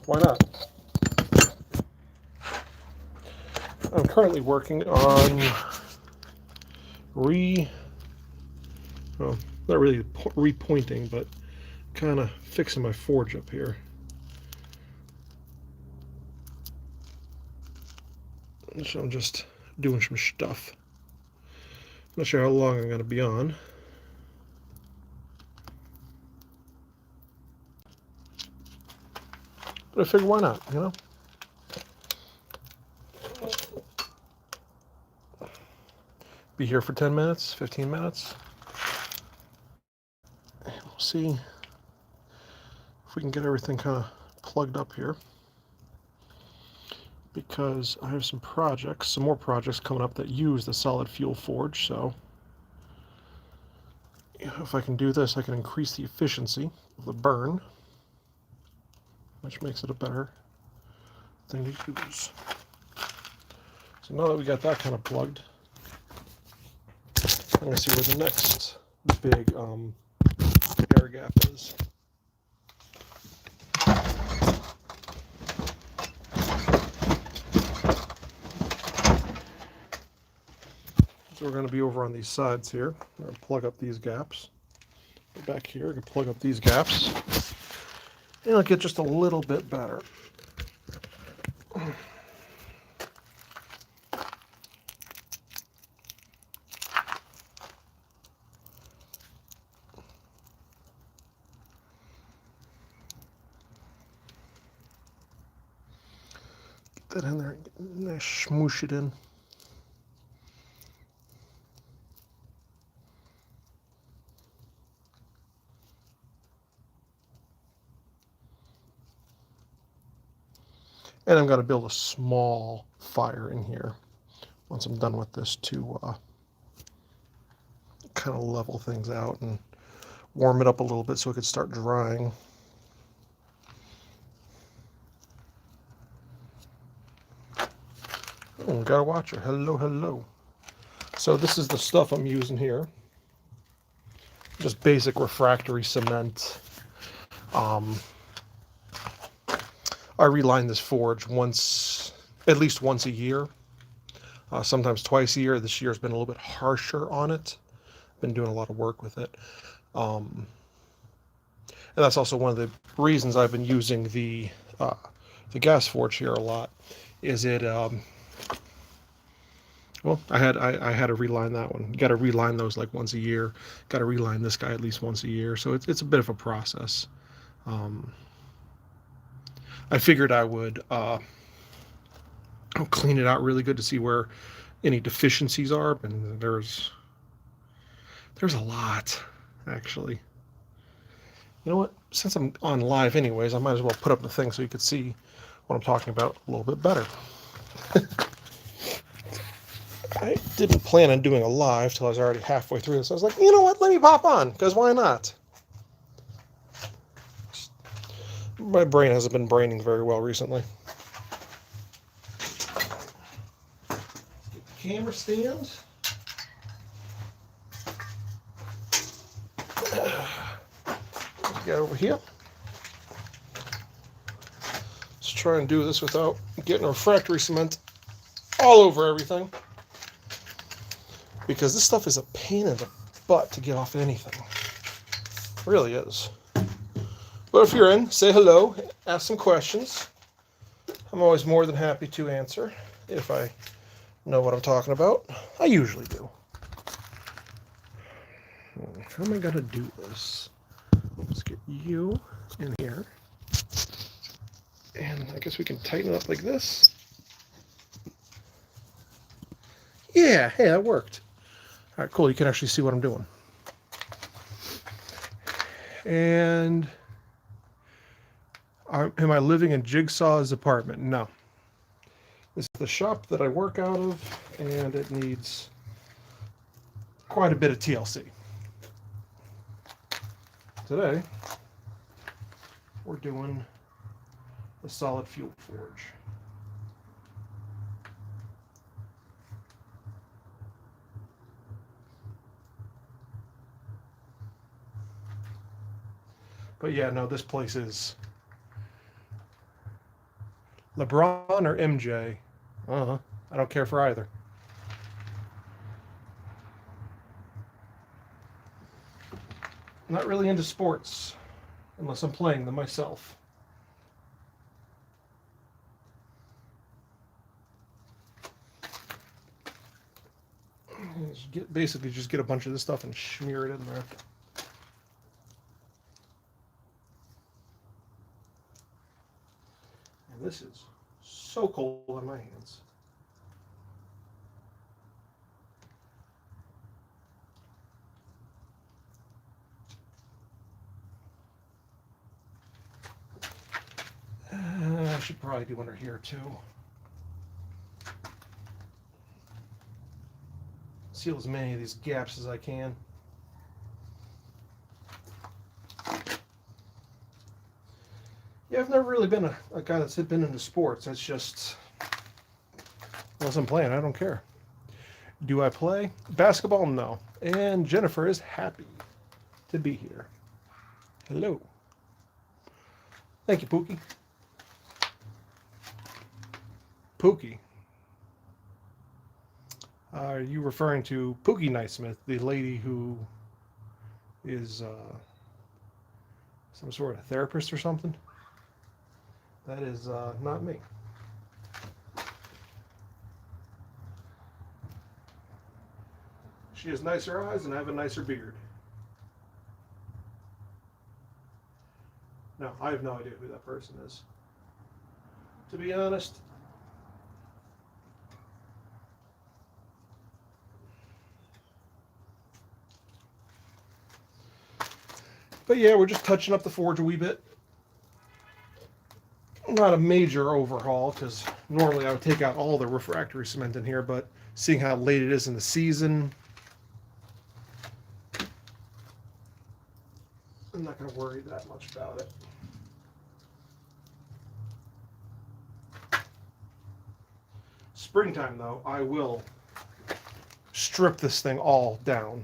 Why not? I'm currently working on well, not really repointing, but kind of fixing my forge up here. So I'm just doing some stuff. Not sure how long I'm going to be on. But I figure why not, you know? Be here for 10 minutes, 15 minutes. And we'll see if we can get everything kind of plugged up here. Because I have some more projects coming up that use the solid fuel forge, so if I can do this, I can increase the efficiency of the burn, which makes it a better thing to use. So now that we got that kind of plugged, I'm going to see where the next big air gap is. So we're going to be over on these sides here. I'm going to plug up these gaps. Back here, I can plug up these gaps. And it'll get just a little bit better. Get that in there and nice smoosh it in. And I'm going to build a small fire in here once I'm done with this to kind of level things out and warm it up a little bit so it could start drying. Oh, got a watcher. Hello, hello. So this is the stuff I'm using here. Just basic refractory cement. I reline this forge at least once a year, sometimes twice a year. This year's been a little bit harsher on it. Been doing a lot of work with it. And that's also one of the reasons I've been using the gas forge here a lot. Is it well, I had to reline that one. You got to reline those like once a year. Got to reline this guy at least once a year. So it's a bit of a process. I figured I would clean it out really good to see where any deficiencies are, and there's a lot, actually. You know what? Since I'm on live anyways, I might as well put up the thing so you could see what I'm talking about a little bit better. I didn't plan on doing a live till I was already halfway through this. I was like, you know what? Let me pop on, because why not? My brain hasn't been braining very well recently. Camera stand. Get over here. Let's try and do this without getting refractory cement all over everything. Because this stuff is a pain in the butt to get off anything. It really is. But if you're in, say hello, ask some questions. I'm always more than happy to answer if I know what I'm talking about. I usually do. How am I going to do this? Let's get you in here. And I guess we can tighten it up like this. Yeah, hey, that worked. All right, cool. You can actually see what I'm doing. And am I living in Jigsaw's apartment? No. This is the shop that I work out of, and it needs quite a bit of TLC. Today, we're doing the solid fuel forge. But yeah, no, this place is LeBron or MJ? Uh-huh. I don't care for either. Not really into sports unless I'm playing them myself. Basically just get a bunch of this stuff and smear it in there. And this is so cold on my hands. I should probably do under here too. Seal as many of these gaps as I can. Yeah, I've never really been a guy that's been into sports. That's just, unless I'm playing, I don't care. Do I play basketball? No. And Jennifer is happy to be here. Hello. Thank you, Pookie. Pookie. Are you referring to Pookie Knightsmith, the lady who is some sort of therapist or something? That is not me. She has nicer eyes and I have a nicer beard. No, I have no idea who that person is. To be honest, but yeah, we're just touching up the forge a wee bit. Not a major overhaul, because normally I would take out all the refractory cement in here, but seeing how late it is in the season, I'm not going to worry that much about it. Springtime, though, I will strip this thing all down.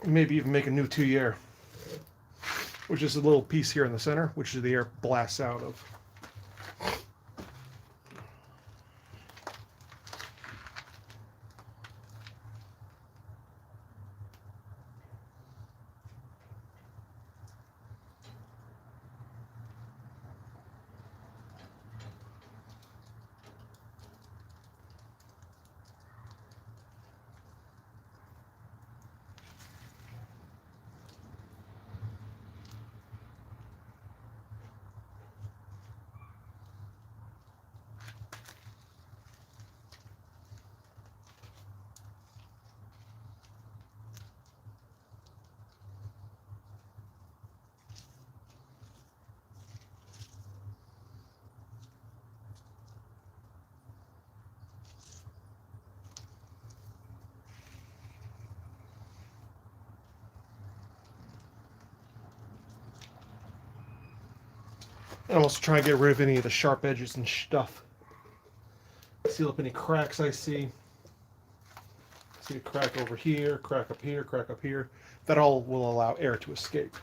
Maybe even make a new 2-year, which is a little piece here in the center, which the air blasts out of. And I'm also trying to get rid of any of the sharp edges and stuff. Seal up any cracks I see. See a crack over here, crack up here, crack up here. That all will allow air to escape.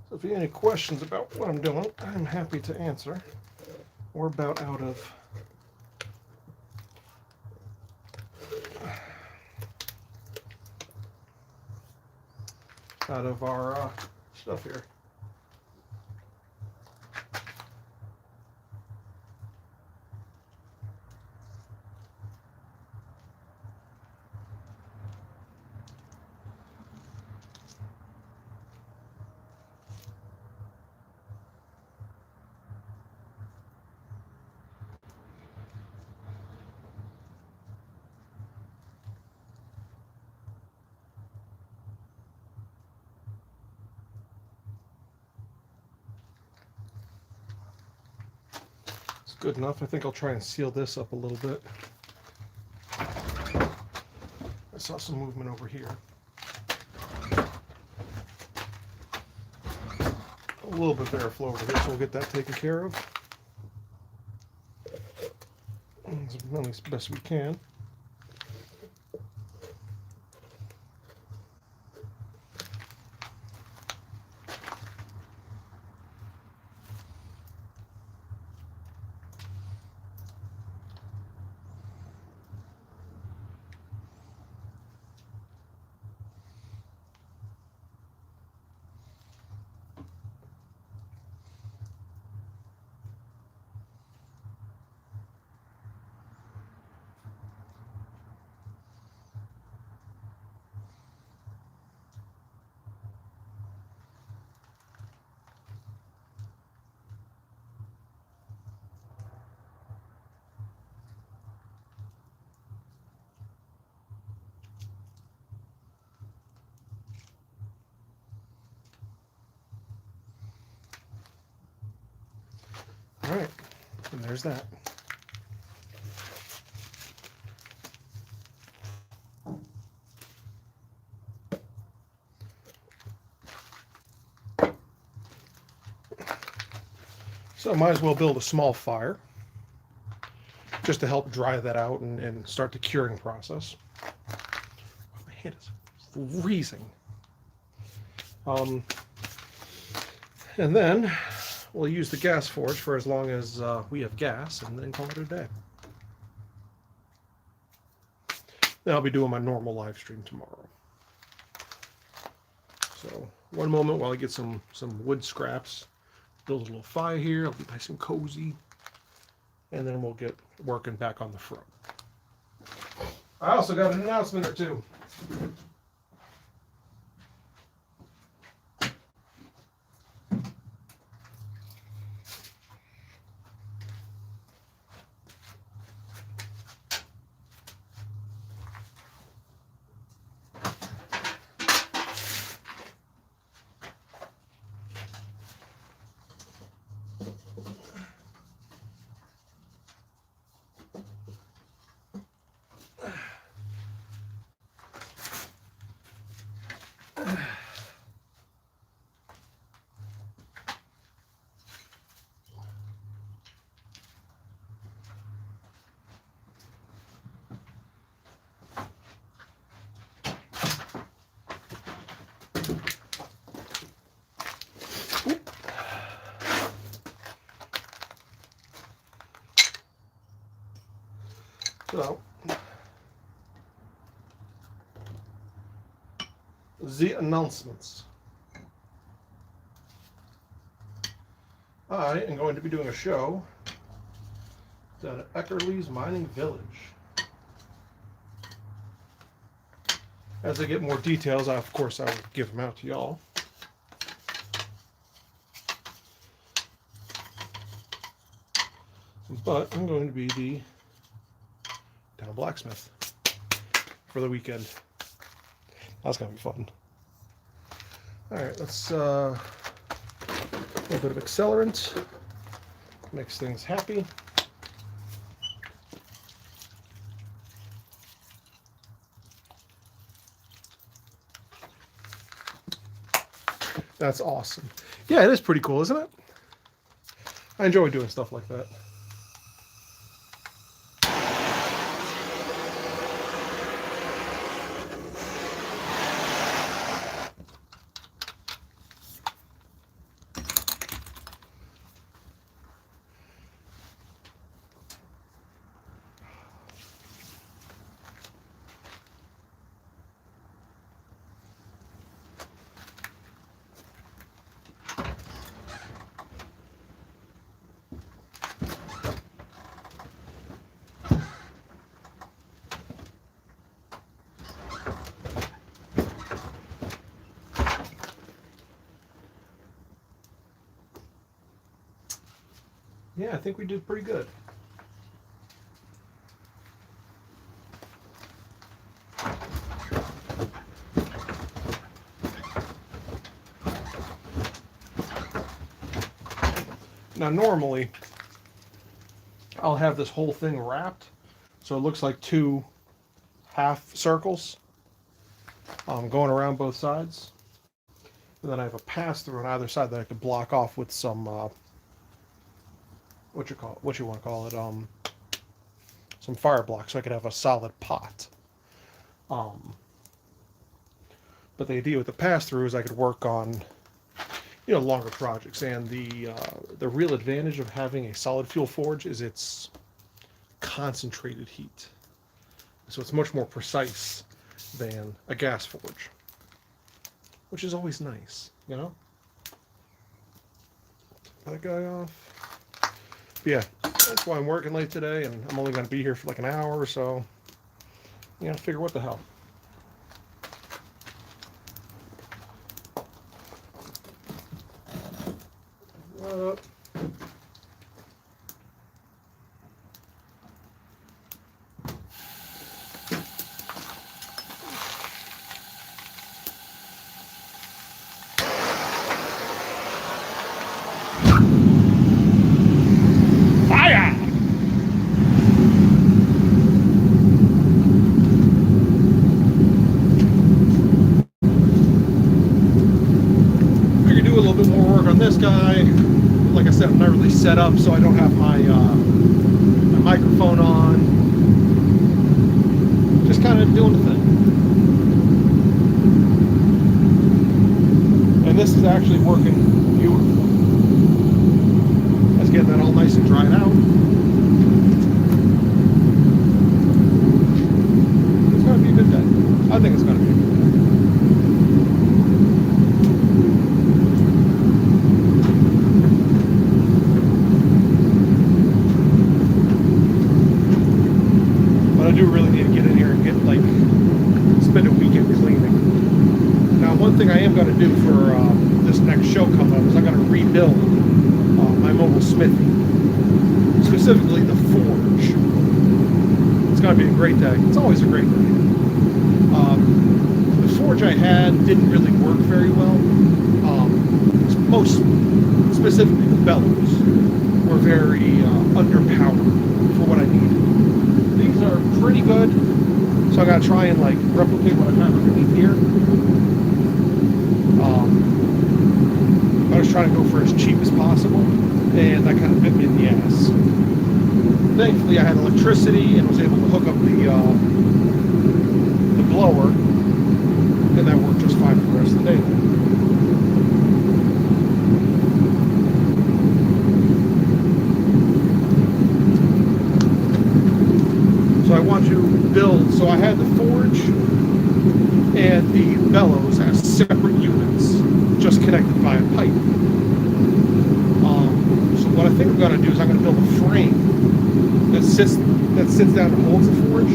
So if you have any questions about what I'm doing, I'm happy to answer. We're about out of our stuff here. good enough. I think I'll try and seal this up a little bit. I saw some movement over here. A little bit of airflow over here, so we'll get that taken care of. At least best we can. All right, and there's that. So I might as well build a small fire just to help dry that out and start the curing process. My hand is freezing. And then we'll use the gas forge for as long as we have gas, and then call it a day. Then I'll be doing my normal live stream tomorrow. So one moment while I get some wood scraps, build a little fire here. I'll be nice and cozy, and then we'll get working back on the front. I also got an announcement or two. So, the announcements. I am going to be doing a show down at Eckerly's Mining Village. As I get more details, of course, I will give them out to y'all. But I'm going to be the town blacksmith for the weekend. That's gonna be fun. All right, let's a little bit of accelerant makes things happy. That's awesome. Yeah, it is pretty cool, isn't it? I enjoy doing stuff like that. Yeah, I think we did pretty good. Now normally, I'll have this whole thing wrapped, so it looks like two half circles going around both sides. And then I have a pass through on either side that I could block off with some what you want to call it, some fire blocks, so I could have a solid pot. Um, but the idea with the pass through is I could work on longer projects, and the real advantage of having a solid fuel forge is its concentrated heat, so it's much more precise than a gas forge, which is always nice, that guy off. But yeah, that's why I'm working late today, and I'm only going to be here for like an hour or so. Figure what the hell. This guy, like I said, I'm not really set up, so I don't have my microphone on. Just kind of doing the thing. And this is actually working beautiful. Let's get that all nice and dried out. It's going to be a good day. I think it's going to be a good day. I do really need to get in here and spend a weekend cleaning. Now, one thing I am going to do for this next show coming up is I'm going to rebuild my mobile smithy, specifically the forge. It's going to be a great day. It's always a great day. The forge I had didn't really work very well. Most specifically, the bellows were very underpowered for what I needed. These are pretty good, so I gotta try and replicate what I have underneath here. I was trying to go for as cheap as possible, and that kind of bit me in the ass. Thankfully, I had electricity and was able to hook up the blower, and that worked just fine for the rest of the day. I want to build, so I had the forge and the bellows as separate units, just connected by a pipe. So what I think I'm going to do is I'm going to build a frame that sits down and holds the forge. I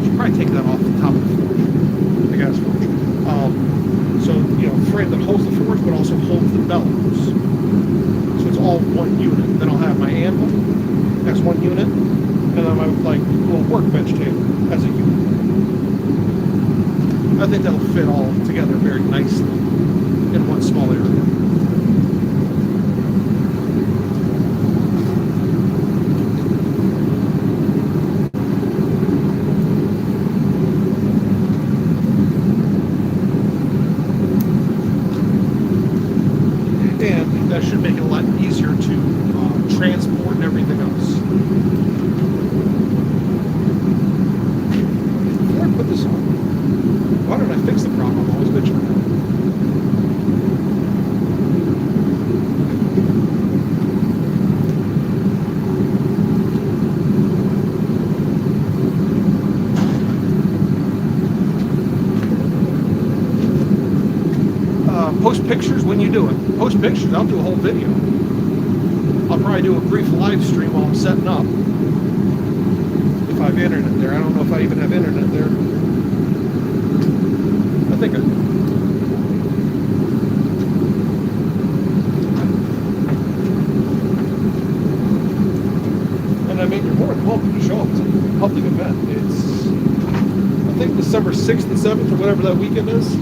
should probably take that off the top of the forge, the gas forge. So, a frame that holds the forge but also holds the bellows. So it's all one unit. Then I'll have my anvil, that's one unit. And then my little workbench table as a unit. I think that'll fit all together very nicely in one small area. And that should make it a lot easier to transport and everything else. Put this on. Why don't I fix the problem? I'm always bitching about it. Post pictures when you do it. Post pictures, I'll do a whole video. I'll probably do a brief live stream while I'm setting up. If I have internet there. I don't know if I even have internet there. I think I do. And I mean, you're more than welcome to show up. It's a public event. It's, I think, December 6th and 7th or whatever that weekend is.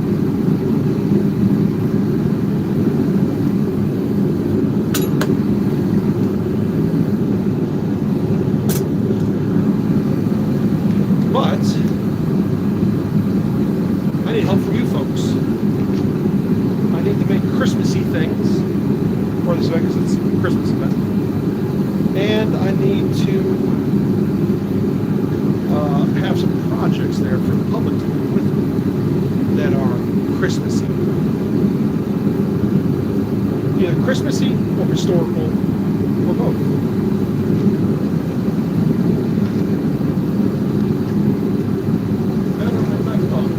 need help from you folks. I need to make Christmassy things for this event because it's a Christmas event. And I need to have some projects there for the public to do with me that are Christmassy. Either Christmassy or historical or both. I don't have my phone.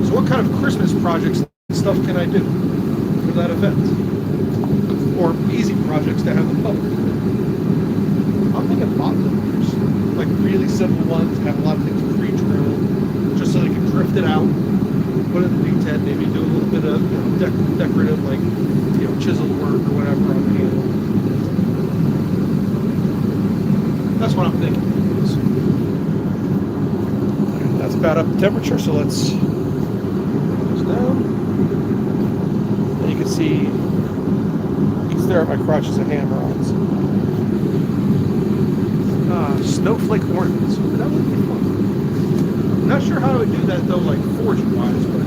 So what kind of Christmas projects and stuff can I do for that event? Or easy projects to have the public do? I'm thinking bot builders, like really simple ones, have a lot of things pre-drilled, just so they can drift it out, put it in the V10, maybe do a little bit of decorative, like chisel work or whatever on the handle. That's what I'm thinking. That's about up to temperature, so let's put this down. And you can see, there at my crotch is a hammer on. So. Snowflake ornaments. That would be fun. I'm not sure how I would do that though, like forging wise, but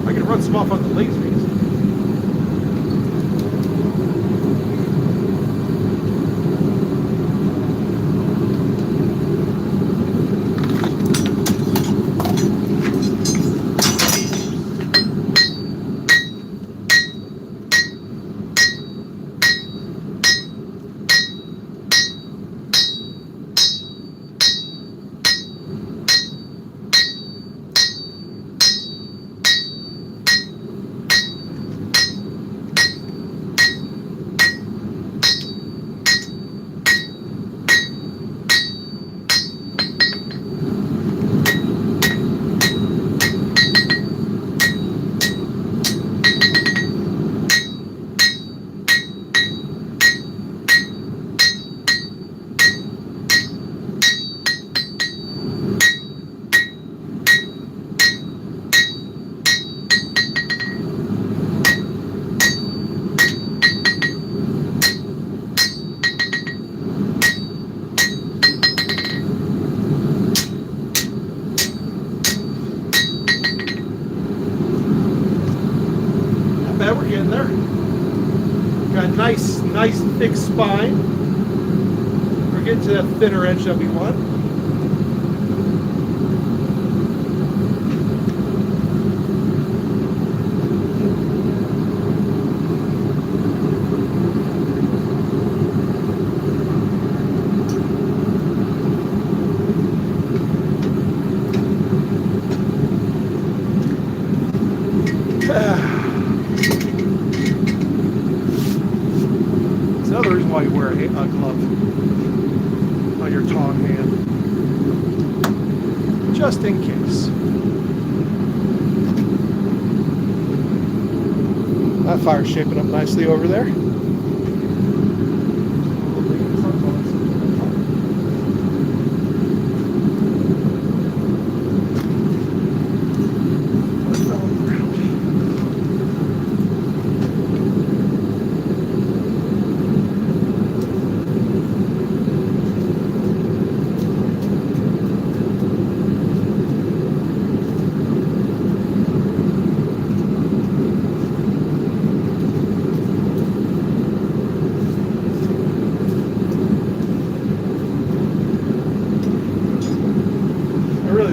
I can run some off on the lasers. We're getting there. Got a nice thick spine. We're getting to that thinner edge that we want. Another reason why you wear a glove on your tong hand, just in case. That fire's shaping up nicely over there.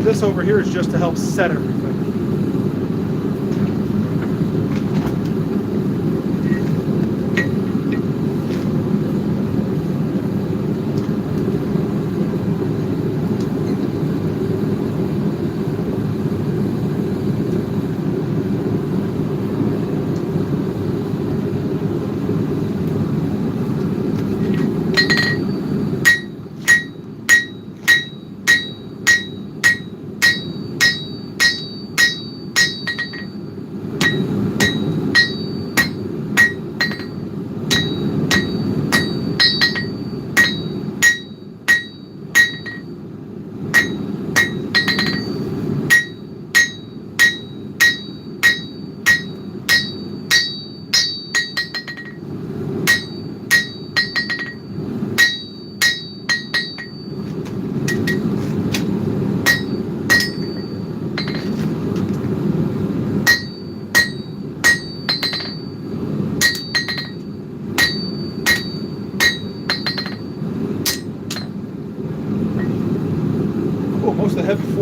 This over here is just to help set everything.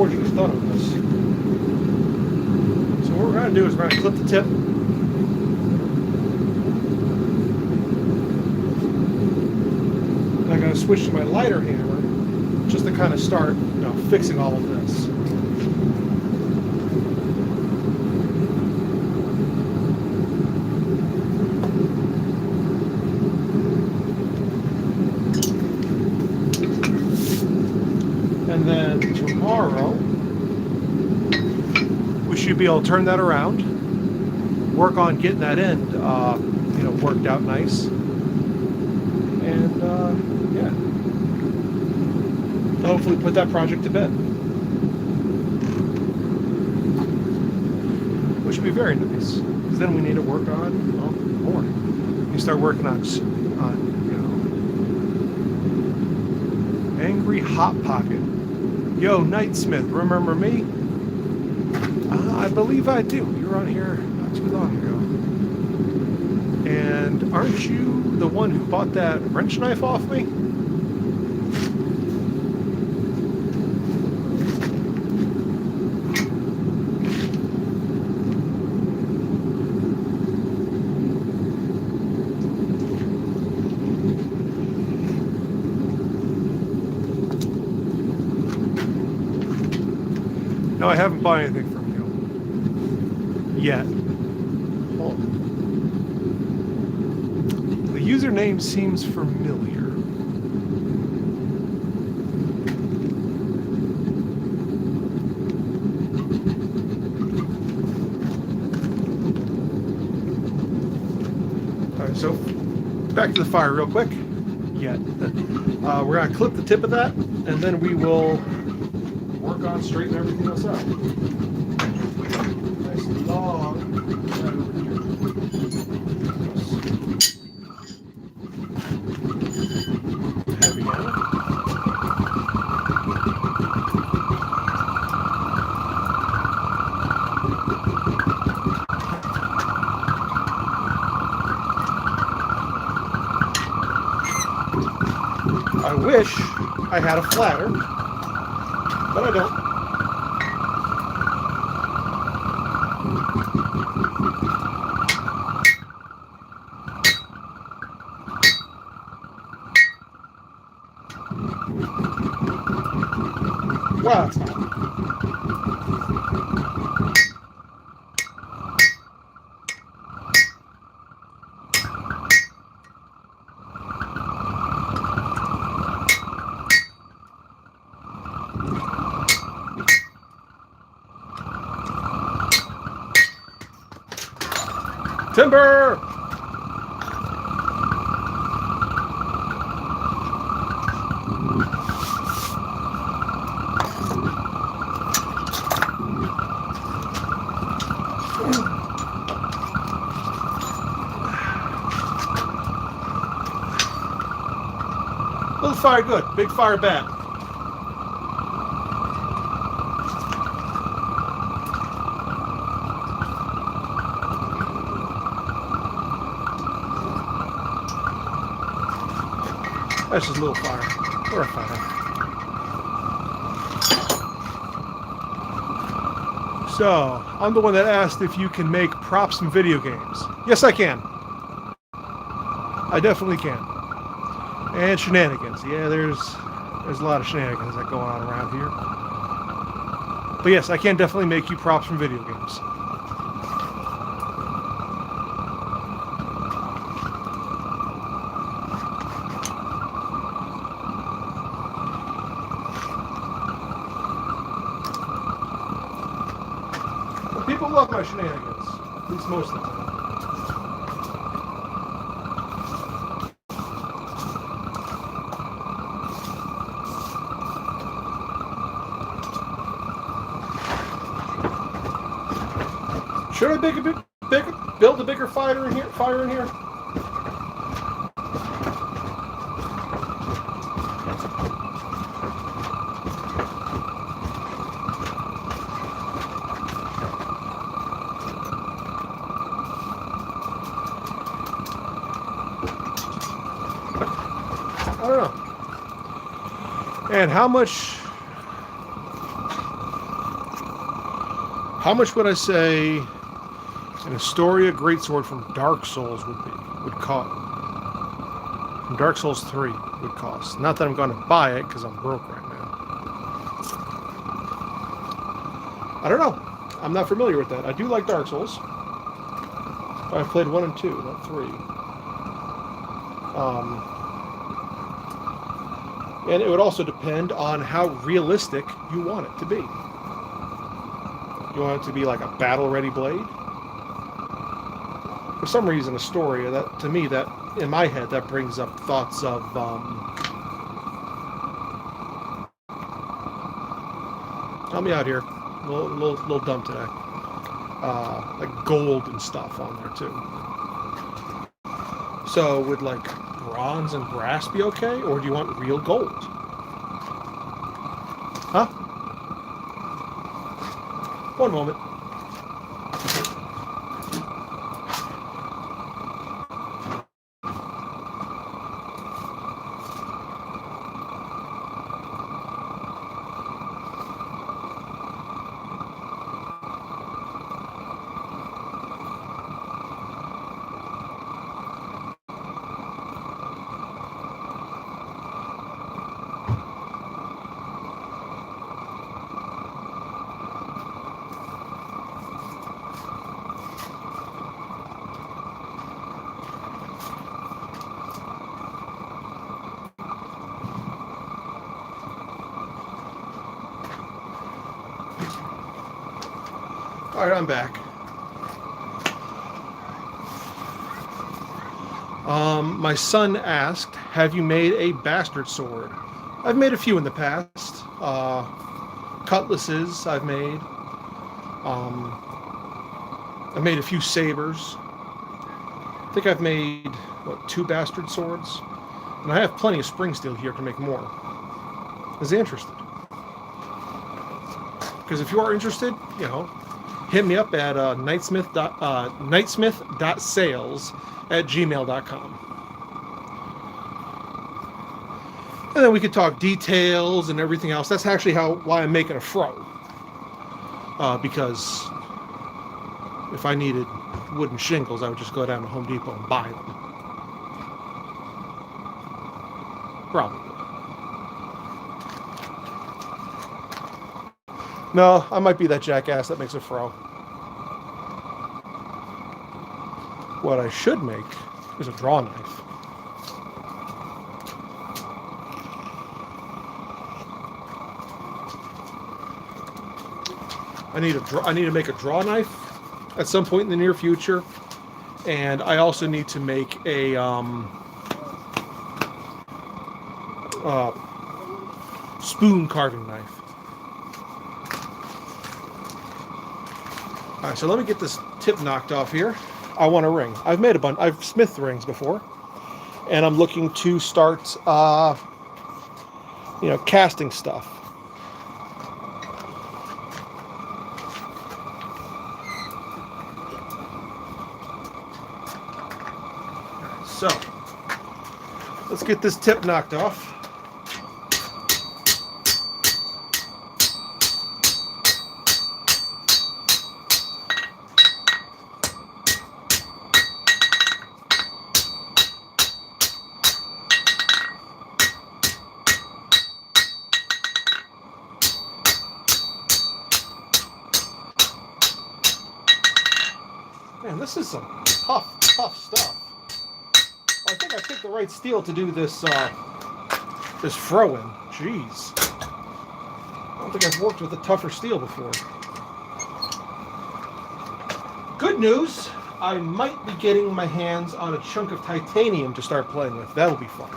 forge just thought of this. So what we're going to do is we're going to clip the tip. And I'm going to switch to my lighter hammer just to kind of start, fixing all of this. And then tomorrow, we should be able to turn that around, work on getting that end, worked out nice, and yeah, hopefully put that project to bed, which would be very nice. Because then we need to work on more. You start working on Angry Hot Pocket. Yo, Knightsmith, remember me? I believe I do. You were on here not too long ago. And aren't you the one who bought that wrench knife off me? No, I haven't bought anything from you yet. Well, the username seems familiar. All right, so back to the fire real quick. Yeah, we're gonna clip the tip of that, and then we will work on straightening everything else out. Nice and long. Right over here. Heavy now. I wish I had a flatter, but I don't. Wow, it's not. Timber! Little fire good, big fire bad. That's just a little fire, or a fire. So, I'm the one that asked if you can make props in video games. Yes, I can. I definitely can. And shenanigans. Yeah, there's a lot of shenanigans that go on around here. But yes, I can definitely make you props from video games. But people love my shenanigans. At least most of them. Should I build a bigger fire in here? I don't know. And how much How much would I say an Astoria Greatsword from Dark Souls would cost? From Dark Souls 3 would cost. Not that I'm going to buy it because I'm broke right now. I don't know. I'm not familiar with that. I do like Dark Souls. I've played 1 and 2, not 3. And it would also depend on how realistic you want it to be. You want it to be like a battle-ready blade? For some reason, Astoria, that to me, that in my head, that brings up thoughts of help me out here. A little dumb today. Like gold and stuff on there too. So would like bronze and brass be okay, or do you want real gold? Huh? One moment. All right, I'm back. My son asked, have you made a bastard sword? I've made a few in the past. Cutlasses I've made. I've made a few sabers. I think I've made, 2 bastard swords? And I have plenty of spring steel here to make more. Is he interested? Because if you are interested, hit me up at knightsmith.sales@gmail.com. And then we could talk details and everything else. That's actually why I'm making a fro. Because if I needed wooden shingles, I would just go down to Home Depot and buy them. Probably. No, I might be that jackass that makes a fro. What I should make is a draw knife. I need to make a draw knife at some point in the near future, and I also need to make a spoon carving knife. All right, so let me get this tip knocked off here. I want a ring. I've made a bunch. I've smithed rings before, and I'm looking to start, casting stuff. So let's get this tip knocked off. Man, this is some tough stuff. I think I picked the right steel to do this this fro in. Jeez. I don't think I've worked with a tougher steel before. Good news, I might be getting my hands on a chunk of titanium to start playing with. That'll be fun.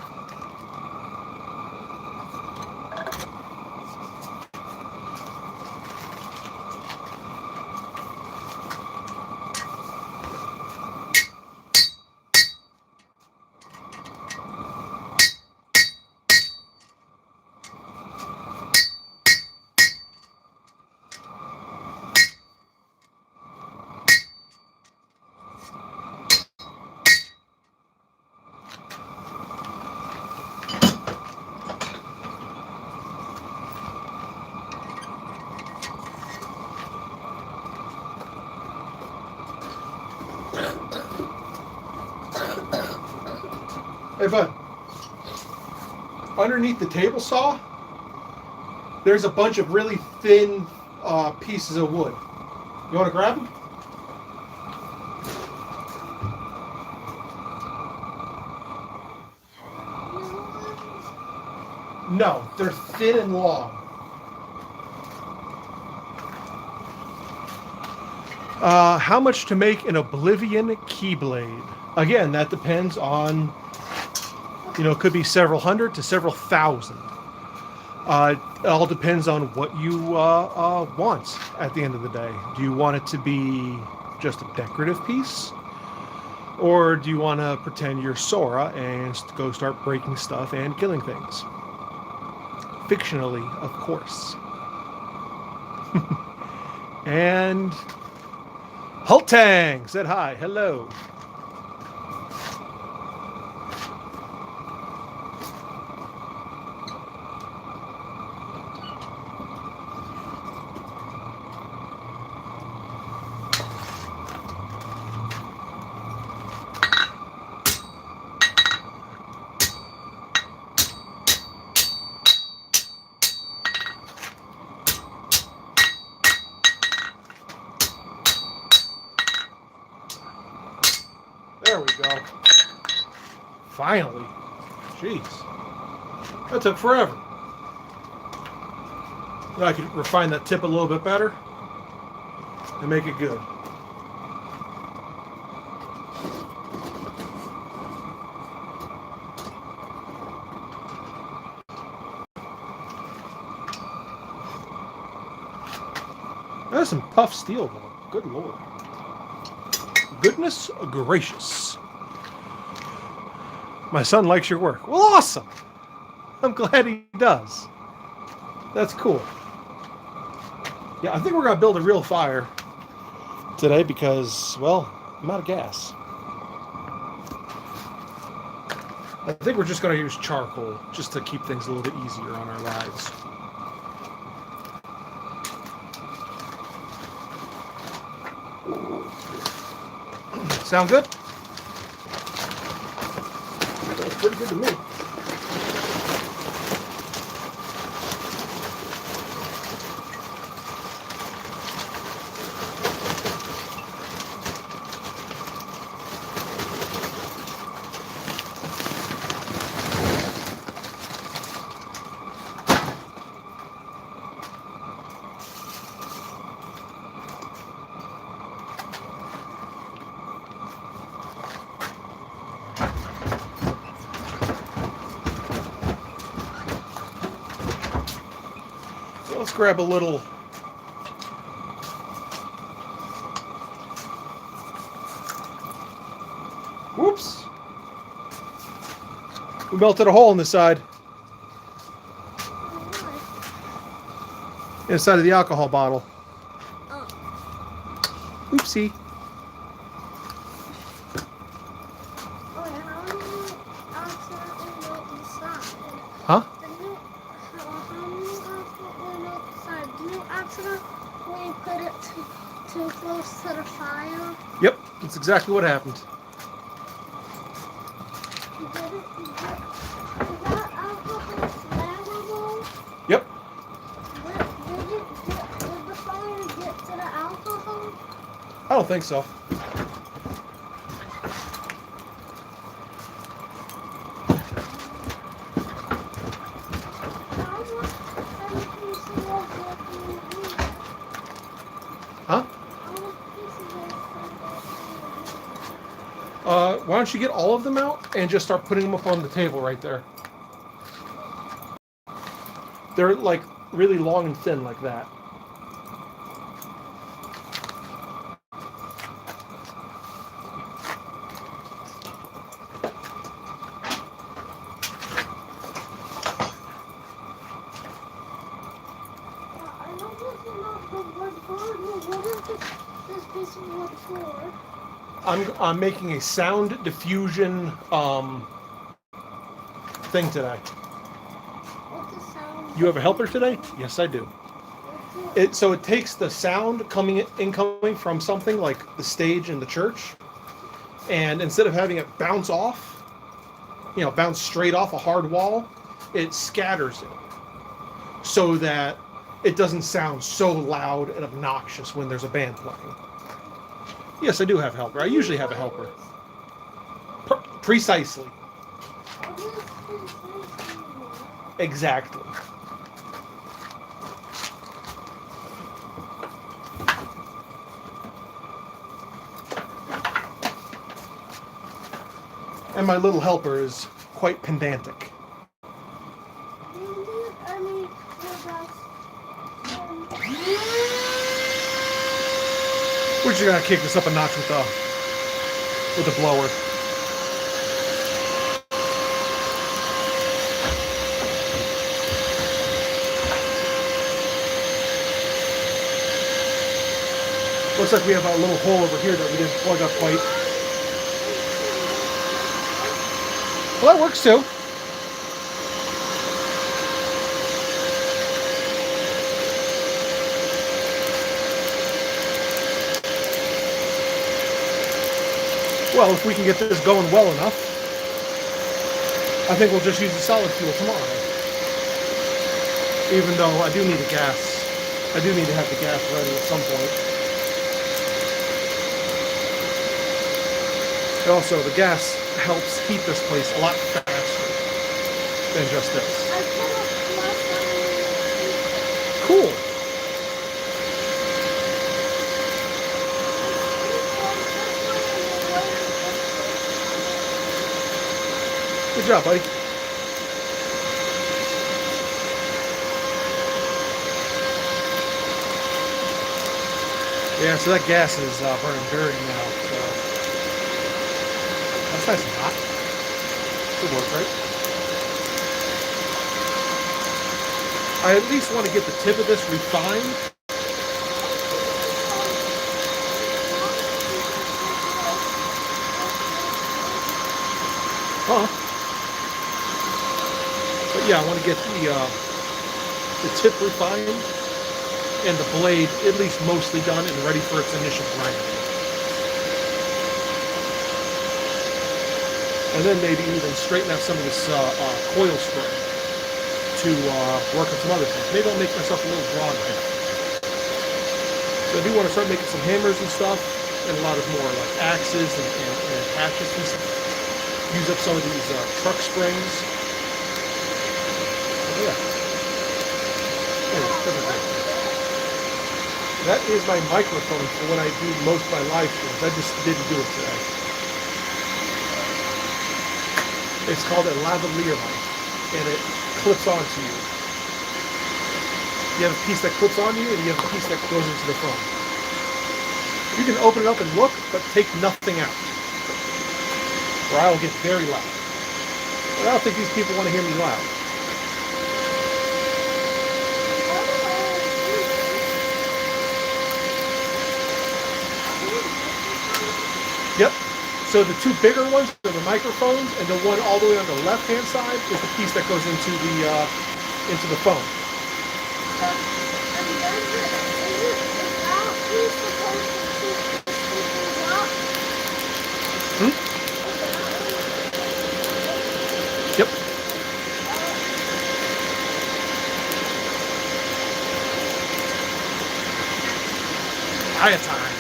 Hey, bud. Underneath the table saw, there's a bunch of really thin pieces of wood. You want to grab them? No, they're thin and long. How much to make an Oblivion Keyblade? Again, that depends on, it could be several hundred to several thousand. It all depends on what you want at the end of the day. Do you want it to be just a decorative piece? Or do you want to pretend you're Sora and go start breaking stuff and killing things? Fictionally, of course. And Hultang said hi. Hello. There we go. Finally. Jeez. That took forever. Now I can refine that tip a little bit better and make it good. That's some tough steel, though. Good lord. Goodness gracious. My son likes your work. Well, awesome. I'm glad he does. That's cool. Yeah, I think we're going to build a real fire today because, well, I'm out of gas. I think we're just going to use charcoal just to keep things a little bit easier on our lives. Sound good? That's pretty good to me. Let's grab a little whoops. We melted a hole in the side. Inside of the alcohol bottle. Oopsie. Huh? Put it too close to the fire? Yep, that's exactly what happened. Is that alcohol flammable? Yep. Did the fire get to the alcohol? I don't think so. Huh? Why don't you get all of them out and just start putting them up on the table right there? They're like really long and thin like that. I'm making a sound diffusion thing today. What's the sound? You have a helper today? Yes, I do. So it takes the sound incoming from something like the stage in the church, and instead of having it bounce off, bounce straight off a hard wall, it scatters it so that it doesn't sound so loud and obnoxious when there's a band playing. Yes, I do have a helper. I usually have a helper. Precisely. Exactly. And my little helper is quite pedantic. We're just gonna kick this up a notch with the blower. Looks like we have a little hole over here that we didn't plug up quite. Well, that works too. Well, if we can get this going well enough, I think we'll just use the solid fuel tomorrow. Even though I do need a gas. I do need to have the gas ready at some point. Also, the gas helps heat this place a lot faster than just this. Cool. Good job, buddy. Yeah, so that gas is burning dirty now. So that's nice and hot. Should work, right? I at least want to get the tip of this refined. Huh? But yeah, I want to get the tip refined and the blade at least mostly done and ready for its initial grinding. And then maybe even straighten out some of this coil spring to work on some other things. Maybe I'll make myself a little draw knife. So I do want to start making some hammers and stuff, and a lot of more like axes and hatchets and stuff. Use up some of these truck springs. Oh, yeah. Anyway, that is my microphone for when I do most of my live streams. I just didn't do it today. It's called a lavalier mic, and it clips onto you. You have a piece that clips on you, and you have a piece that goes into the phone. You can open it up and look, but take nothing out, or I will get very loud. But I don't think these people want to hear me loud. Yep. So the two bigger ones are the microphones, and the one all the way on the left-hand side is the piece that goes into the phone. Yep. Iodine.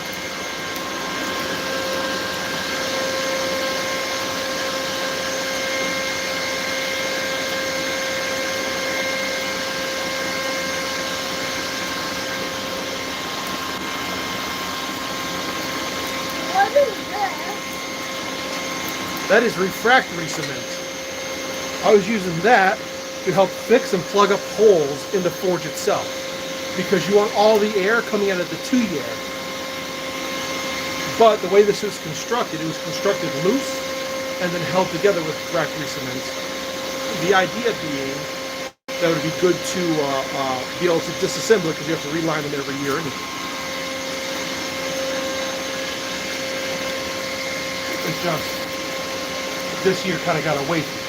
That is refractory cement. I was using that to help fix and plug up holes in the forge itself, because you want all the air coming out of the tuyere. But the way this was constructed, it was constructed loose and then held together with refractory cement. The idea being that it would be good to be able to disassemble it, because you have to reline them every year anyway. It's just this year kind of got away from it.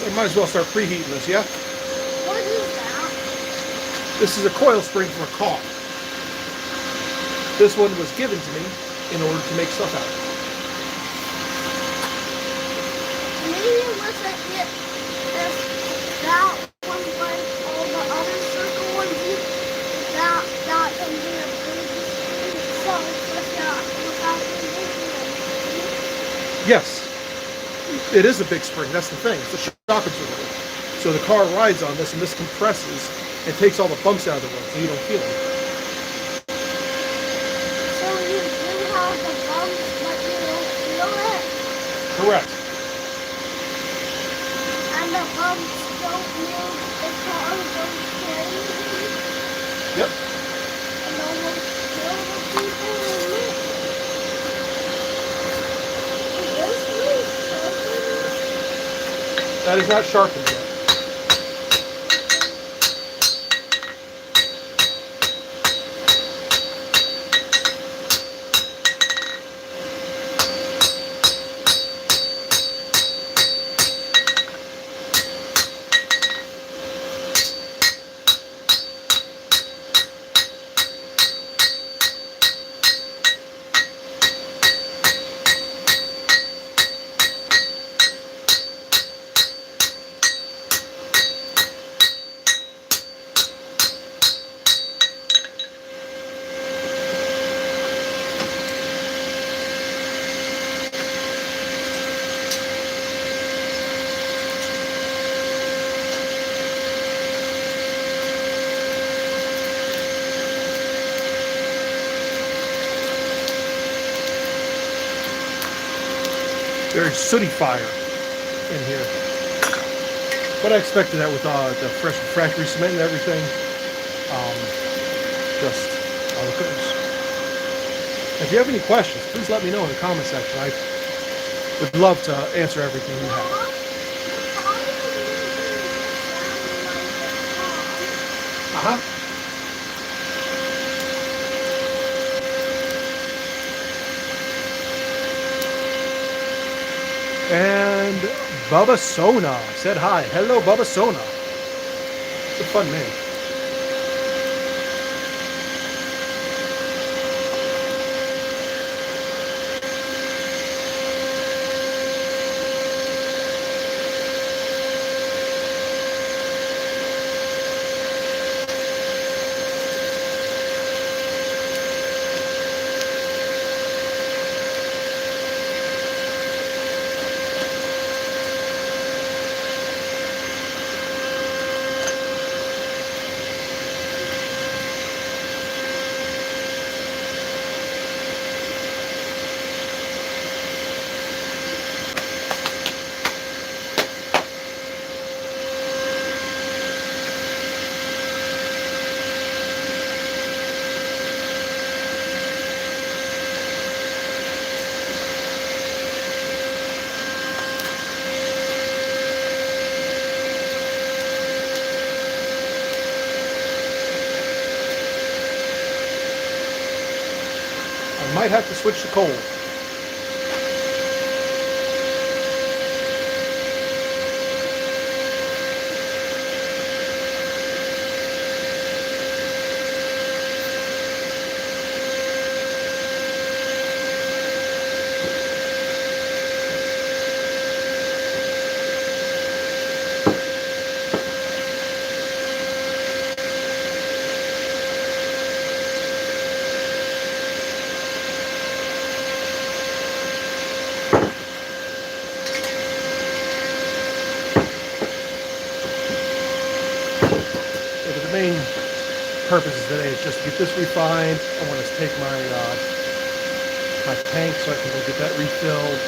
So I might as well start preheating this, yeah? What is that? This is a coil spring for a car. This one was given to me in order to make stuff out of. Maybe once I get this, that one like all the other circle ones, that can be a big spring itself without making it. Yes, it is a big spring. That's the thing. It's a shock absorber. So the car rides on this, and this compresses and takes all the bumps out of the road, so you don't feel them. So you do have the bumps, but you don't feel it? Correct. And the bumps don't move the car goes crazy Yep. and almost kill the people in it. Is this really sharpened? That is not sharpened yet. Very sooty fire in here. But I expected that with the fresh refractory cement and everything. Just how it goes. If you have any questions, please let me know in the comment section. I would love to answer everything you have. Uh-huh. And Bubba Sona said hi. Hello, Bubba Sona. It's a fun name. I might have to switch to cold. The main purpose today is just to get this refined. I want to take my my tank so I can go get that refilled.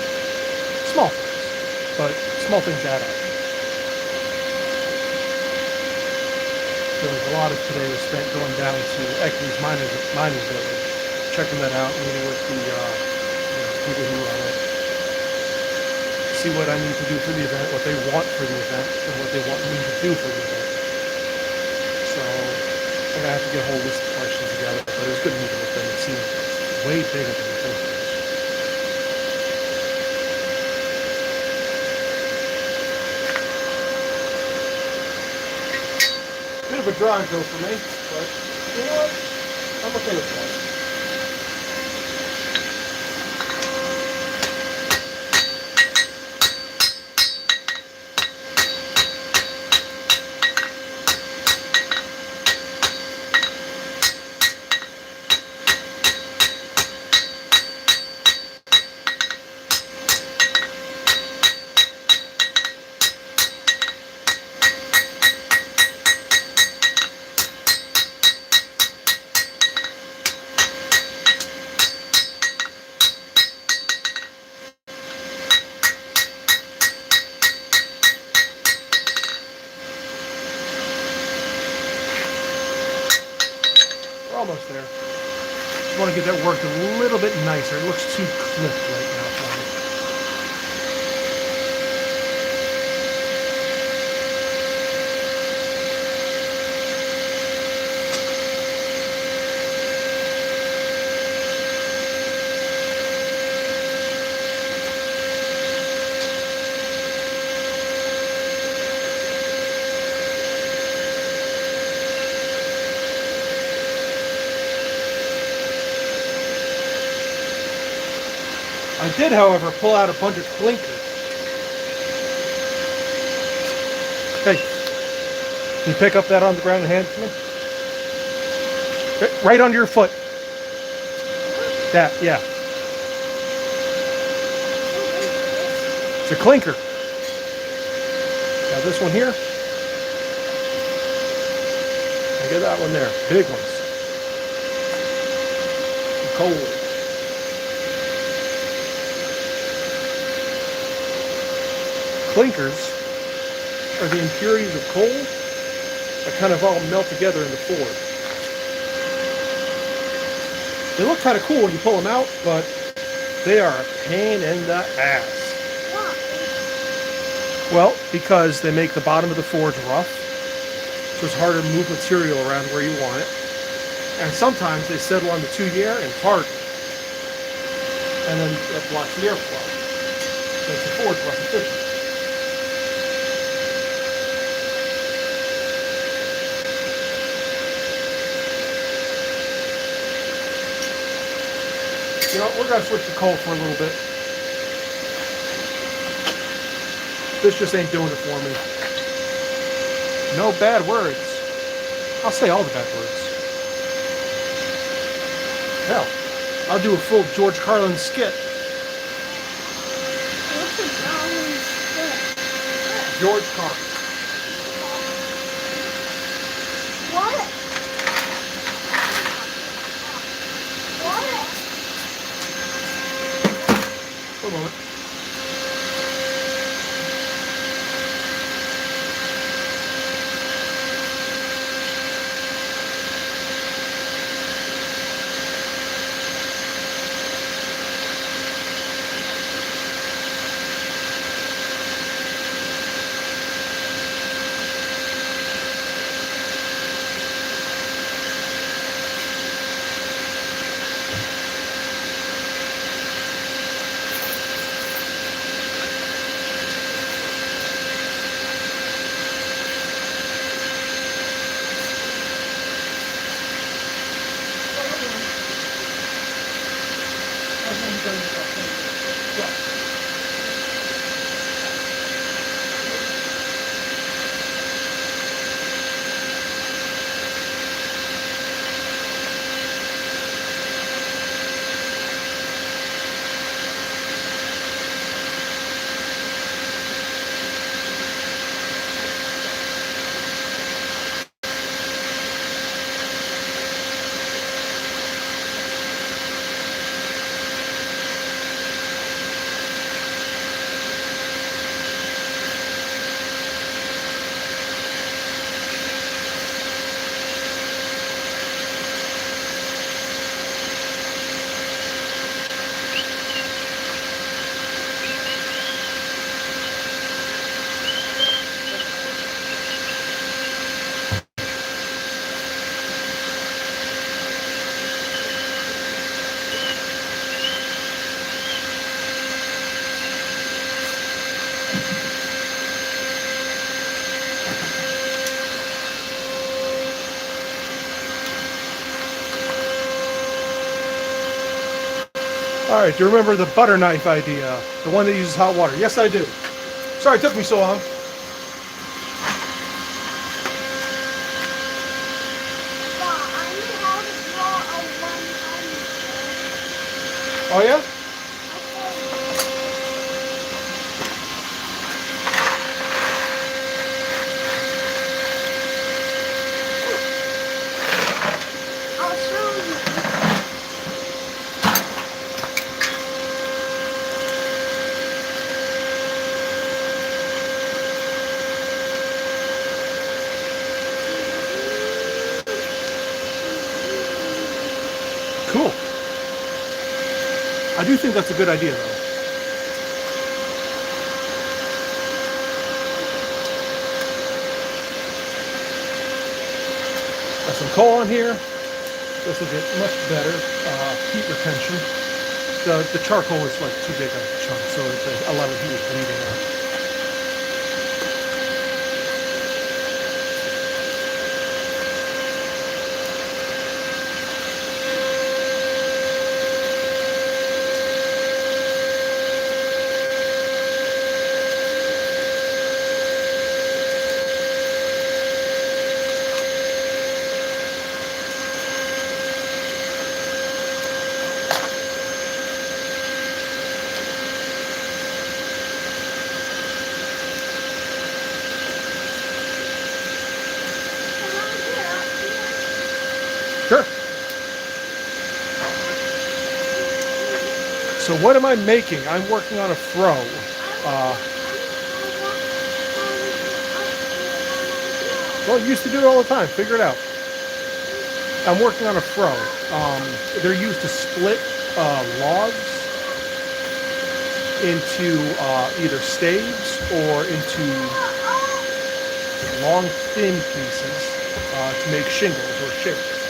Small things, but small things add up. So a lot of today was spent going down to Eckley's mining village, checking that out, meeting with the people who run it, see what I need to do for the event, what they want for the event, and what they want me to do for the event. So I'm gonna have to get a whole list of questions together, but it was good meeting with them and seeing it's way bigger than you think it is. of a drive though for me, but you know what? I'm okay with that. We're almost there. Just want to get that worked a little bit nicer. It looks too clipped right now for me. I did, however, pull out a bunch of clinkers. Hey, can you pick up that on the ground and hand it to me? Right under your foot. That, yeah. It's a clinker. Now this one here. And get that one there. Big ones. Cold. Clinkers are the impurities of coal that kind of all melt together in the forge. They look kind of cool when you pull them out, but they are a pain in the ass. Why? Well, because they make the bottom of the forge rough, so it's harder to move material around where you want it. And sometimes they settle on the 2-year and harden. And then that blocks the airflow. Makes the forge less efficient. You know, we're going to switch to coal for a little bit. This just ain't doing it for me. No bad words. I'll say all the bad words. Hell, I'll do a full George Carlin skit. What's a Carlin skit? George Carlin. What? What? One moment. All right, do you remember the butter knife idea? The one that uses hot water? Yes, I do. Sorry it took me so long. Oh yeah? I'll show you. Cool. I do think that's a good idea, though. Got some coal on here. This will get much better heat retention. The charcoal is like too big a chunk, so a lot of heat is bleeding out. Sure. So what am I making? I'm working on a fro. Well, you used to do it all the time. Figure it out. I'm working on a fro. They're used to split logs into either staves or into long, thin pieces to make shingles or shakes.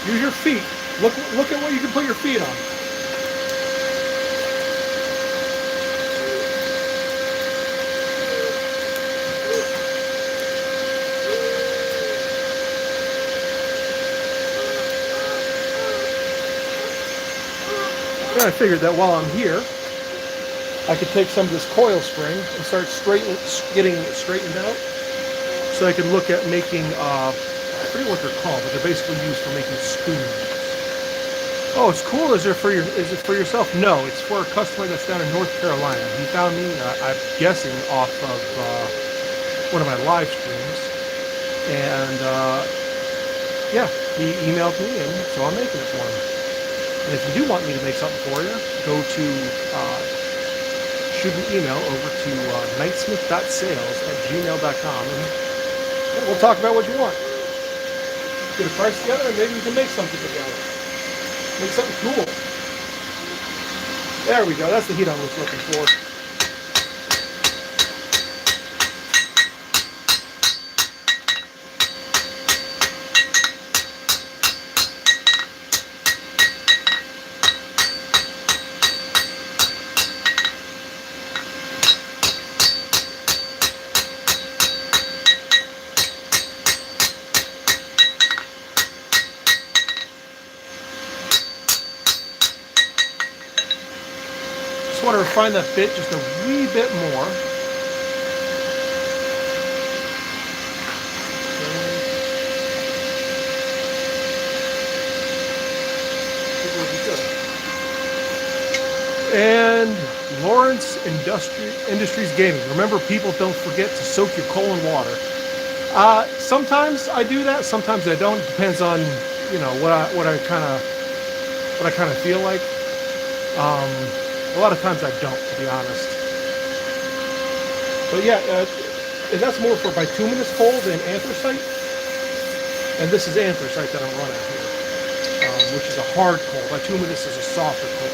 Use your feet. Look at what you can put your feet on. And I figured that while I'm here, I could take some of this coil spring and start getting it straightened out, so I could look at making. I forget what they're called, but they're basically used for making spoons. Oh, it's cool. Is it for yourself? No, it's for a customer that's down in North Carolina. He found me, I'm guessing, off of one of my live streams, and yeah, he emailed me, and so I'm making it for him. And if you do want me to make something for you, go to shoot an email over to knightsmith.sales@gmail.com, and yeah, we'll talk about what you want. Get a price together, and maybe we can make something together. Make something cool. There we go. That's the heat I was looking for. Just want to refine that bit just a wee bit more. And Lawrence Industries Gaming. Remember, people, don't forget to soak your coal in water. Sometimes I do that. Sometimes I don't. It depends on what I kind of feel like. A lot of times I don't, to be honest. But yeah, that's more for bituminous coal than anthracite. And this is anthracite that I'm running here, which is a hard coal. Bituminous is a softer coal.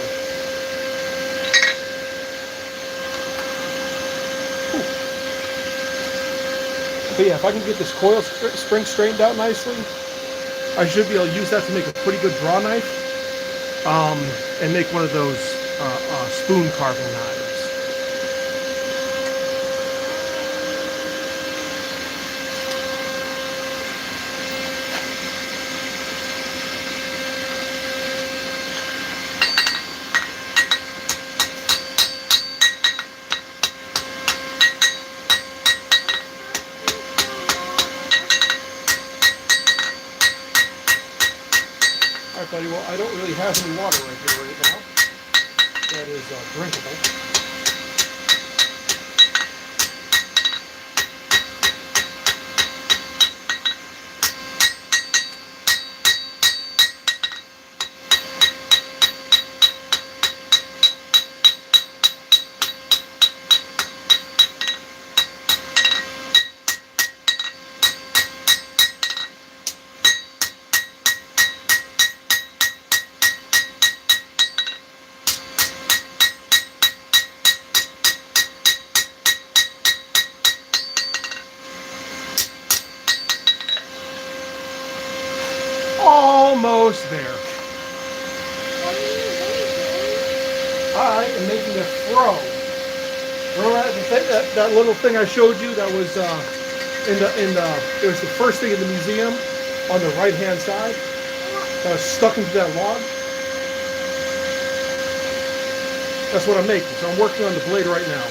But yeah, if I can get this coil spring straightened out nicely, I should be able to use that to make a pretty good draw knife, and make one of those spoon carving knives. Alright, buddy, well, I don't really have any water right here right now that is drinkable. Almost there. What are you doing? I am making a throw. Remember that little thing I showed you that was it was the first thing in the museum on the right hand side that was stuck into that log? That's what I'm making. So I'm working on the blade right now.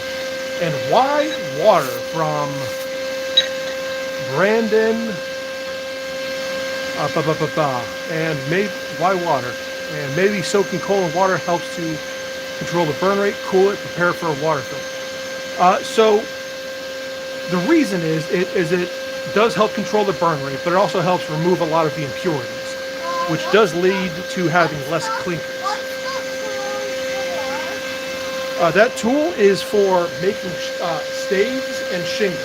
And why water from Brandon? And maybe why water? And maybe soaking coal in water helps to control the burn rate, cool it, prepare for a water filter. So the reason is it does help control the burn rate, but it also helps remove a lot of the impurities, which does lead to having less clinkers. What's the tool for? That tool is for making staves and shingles.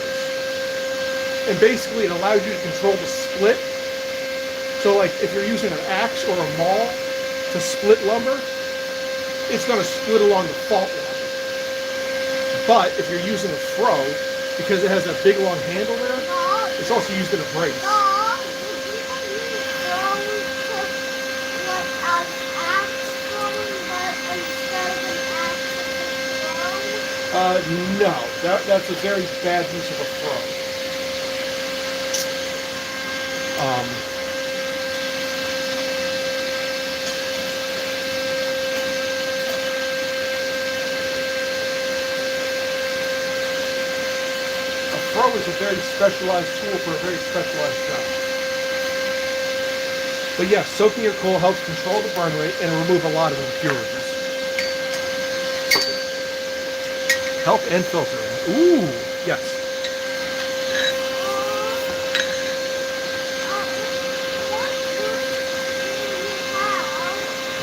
And basically it allows you to control the split. So like if you're using an axe or a maul to split lumber, it's going to split along the fault line. But if you're using a fro, because it has that big long handle there, it's also used in a brace. Dog, would you use those to like as axe throwing, but instead of an axe, it's a throw? No, that's a very bad use of a fro. A fro is a very specialized tool for a very specialized job. But yes, soaking your coal helps control the burn rate and remove a lot of impurities. Help and filtering. Ooh, yes.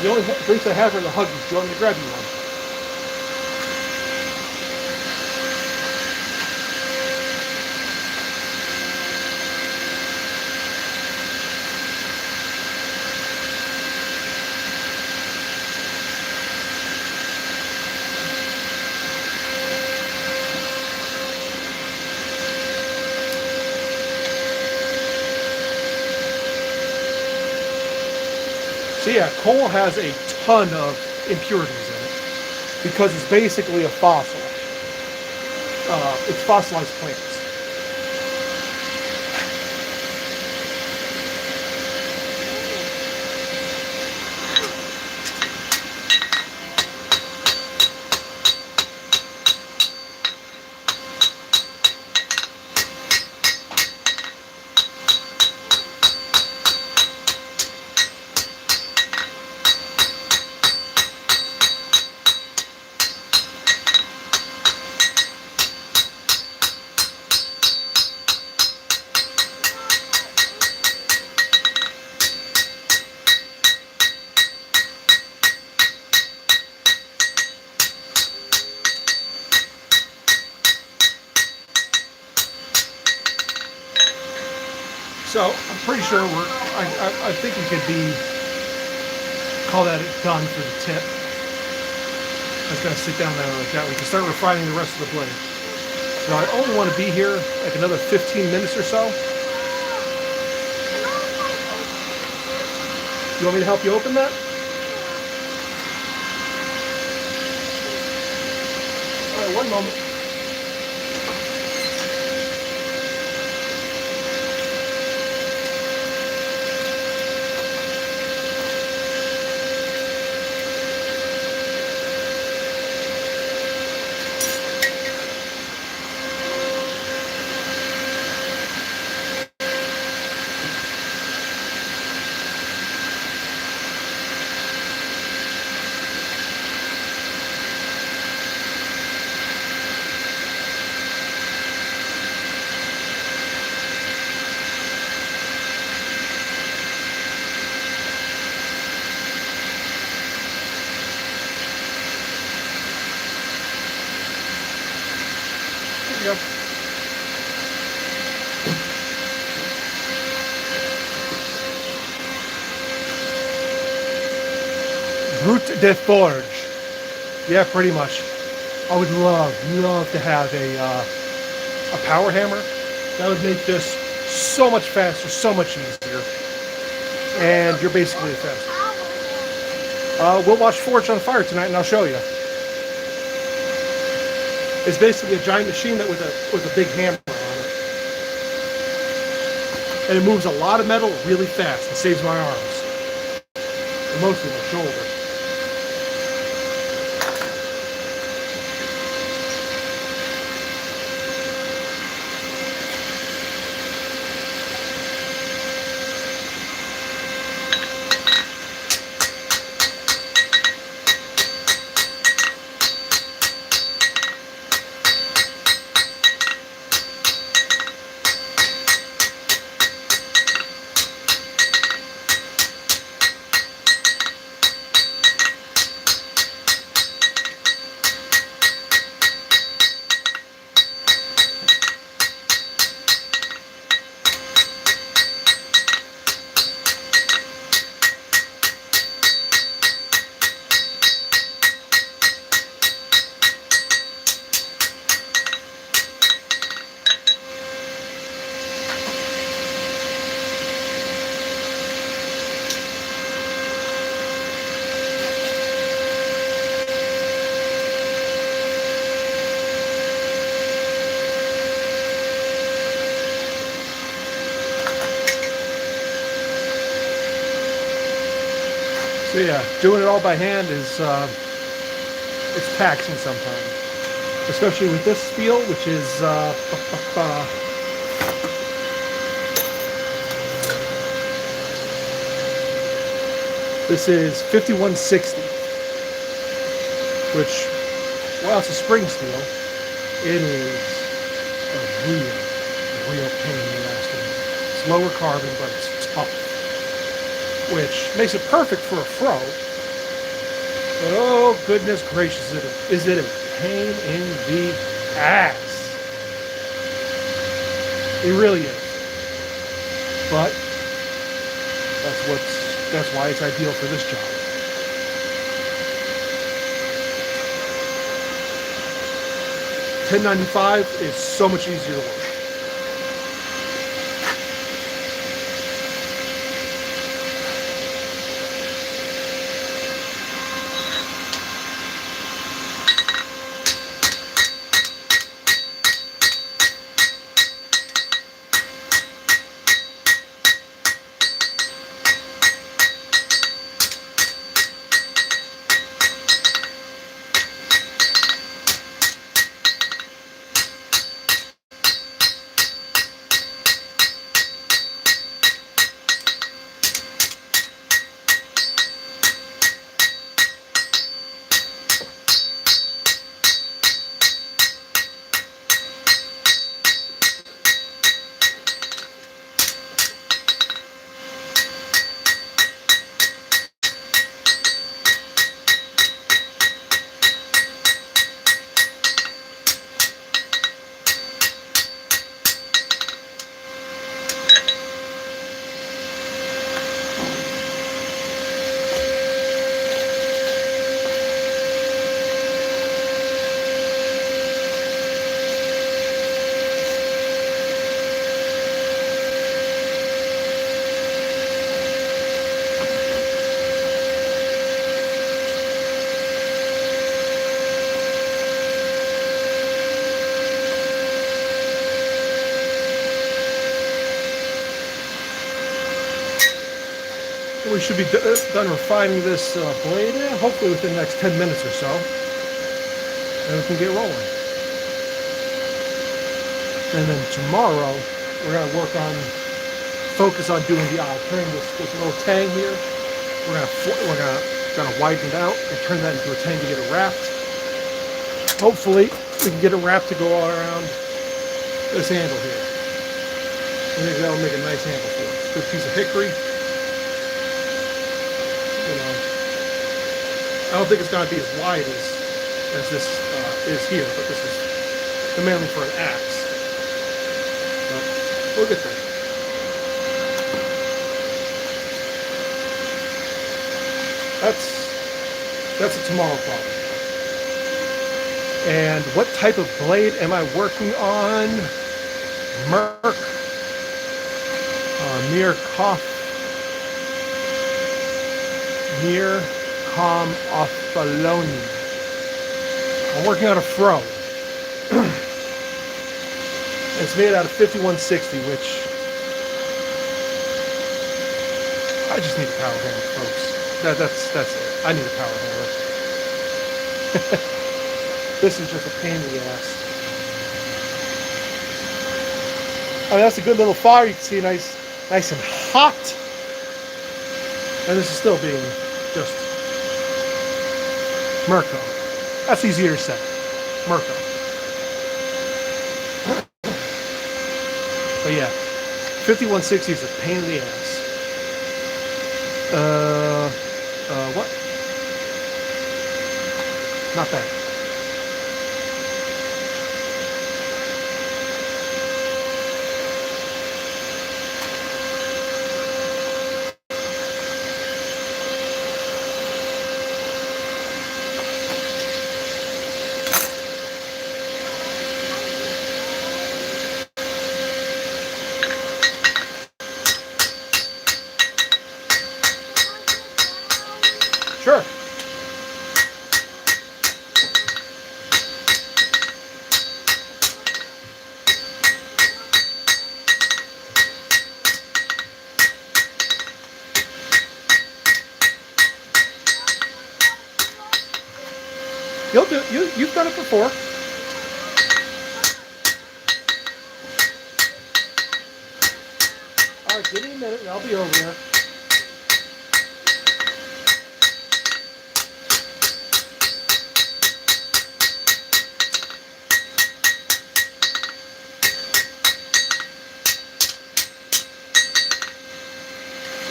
What The only drinks I have are the Huggies. Do you want me to grab you one? So yeah, coal has a ton of impurities in it because it's basically a fossil. It's fossilized plants. So I'm pretty sure I think we could call that done for the tip. I was gonna sit down there like that. We can start refining the rest of the blade. So I only want to be here like another 15 minutes or so. You want me to help you open that? All right, one moment. There you go. Brute de Forge. Yeah, pretty much. I would love to have a power hammer. That would make this so much faster, so much easier. And you're basically fast. We'll watch Forge on Fire tonight, and I'll show you. It's basically a giant machine that with a big hammer on it, and it moves a lot of metal really fast and saves my arms, and mostly my shoulder. So yeah, doing it all by hand is it's taxing sometimes, especially with this steel, which is this is 5160, which, while it's a spring steel, it is a real pain in the ass. It's lower carbon, but it's tough, which makes it perfect for a fro. But oh goodness gracious, is it a pain in the ass? It really is. But that's why it's ideal for this job. $10.95 is so much easier to work. we should be done refining this blade, hopefully within the next 10 minutes or so. And we can get rolling. And then tomorrow, we're going to focus on doing the turning this little tang here. We're gonna widen it out and turn that into a tang to get it wrapped. Hopefully, we can get it wrapped to go all around this handle here. I think that'll make a nice handle for us. Good piece of hickory. You know, I don't think it's gonna be as wide as this is here, but this is mainly for an axe. But we'll get there. That's a tomorrow problem. And what type of blade am I working on? Merc, Mir Com Ophaloni. I'm working on a fro. It's made out of 5160, which I just need a power hammer, folks. That's it. I need a power hammer. This is just a pain in the ass. I mean, that's a good little fire. You can see nice and hot. And this is still being just Mirko. That's easier to say. Mirko. But yeah, 5160 is a pain in the ass. What? Not bad. Sure. You'll do it. You've done it before. All right, give me a minute and I'll be over there.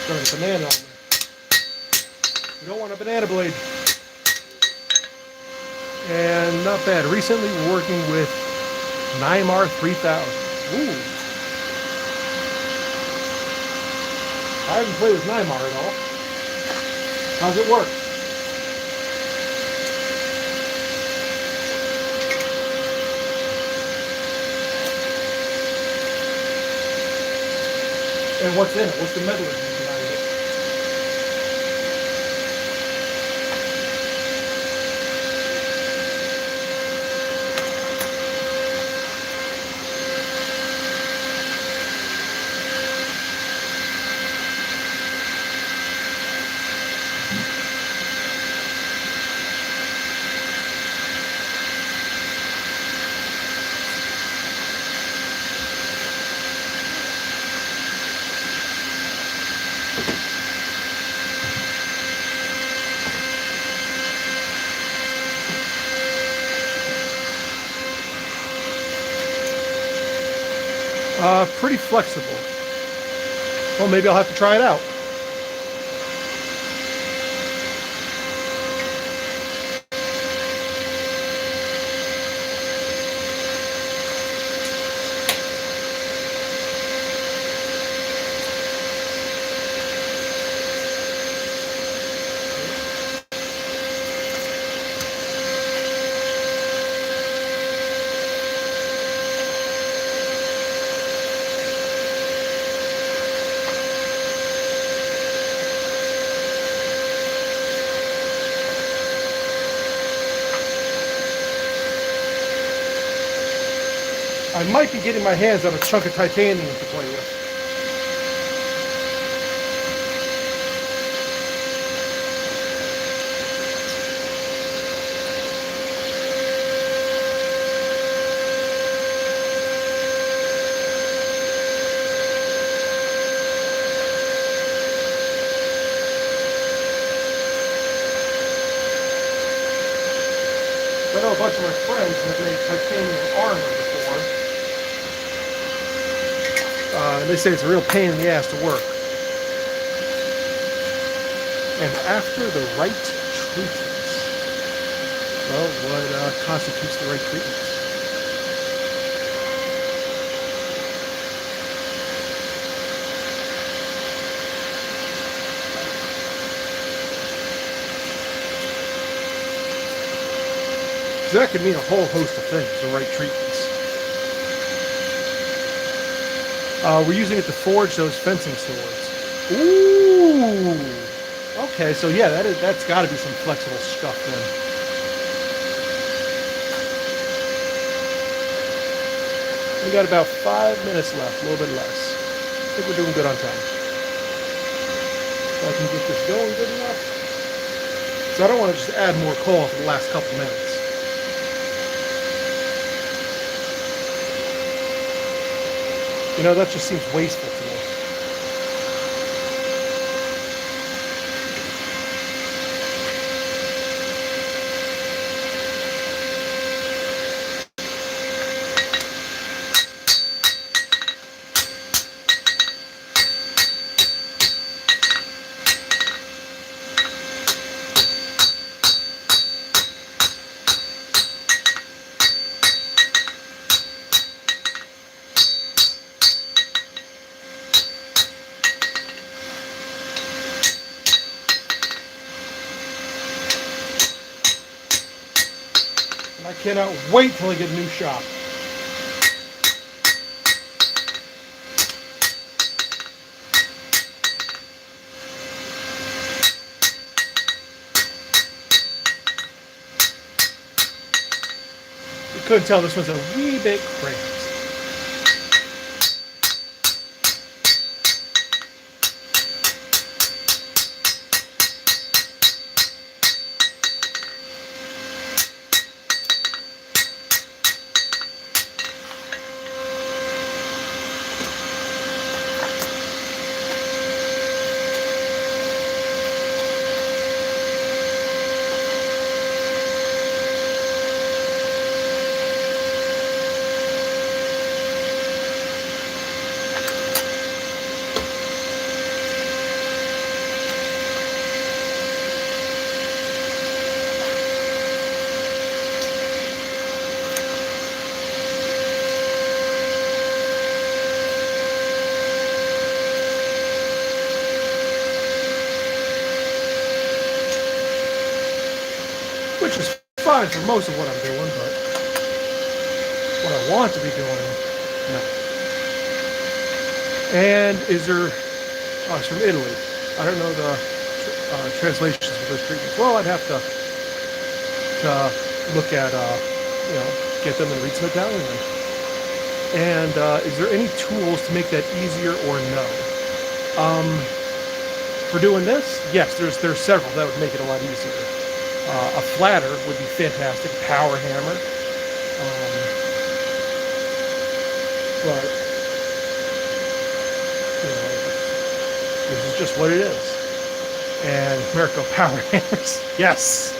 Throwing a banana on there. You don't want a banana blade. And not bad. Recently, we're working with Nymar 3000. Ooh. I haven't played with Nymar at all. How's it work? And what's in it? What's the metallurgy behind it? Pretty flexible. Well, maybe I'll have to try it out. I might be getting my hands on a chunk of titanium to play with. titanium armor before. And they say it's a real pain in the ass to work. And after the right treatments, well, what constitutes the right treatments? So that could mean a whole host of things, the right treatments. We're using it to forge those fencing swords. Ooh! Okay, so yeah, that's got to be some flexible stuff then. We got about 5 minutes left, a little bit less. I think we're doing good on time. If I can get this going good enough. So I don't want to just add more coal for the last couple minutes. You know, that just seems wasteful to me. I cannot wait till I get a new shop. You couldn't tell this one's a wee bit cramped. Which is fine for most of what I'm doing, but what I want to be doing, no. And is there, oh, it's from Italy. I don't know the translations of those treatments. Well, I'd have to look at, get them and read some Italian. And is there any tools to make that easier or no? For doing this, yes, there's several that would make it a lot easier. A flatter would be fantastic, power hammer. But, this is just what it is. And America power hammers. Yes,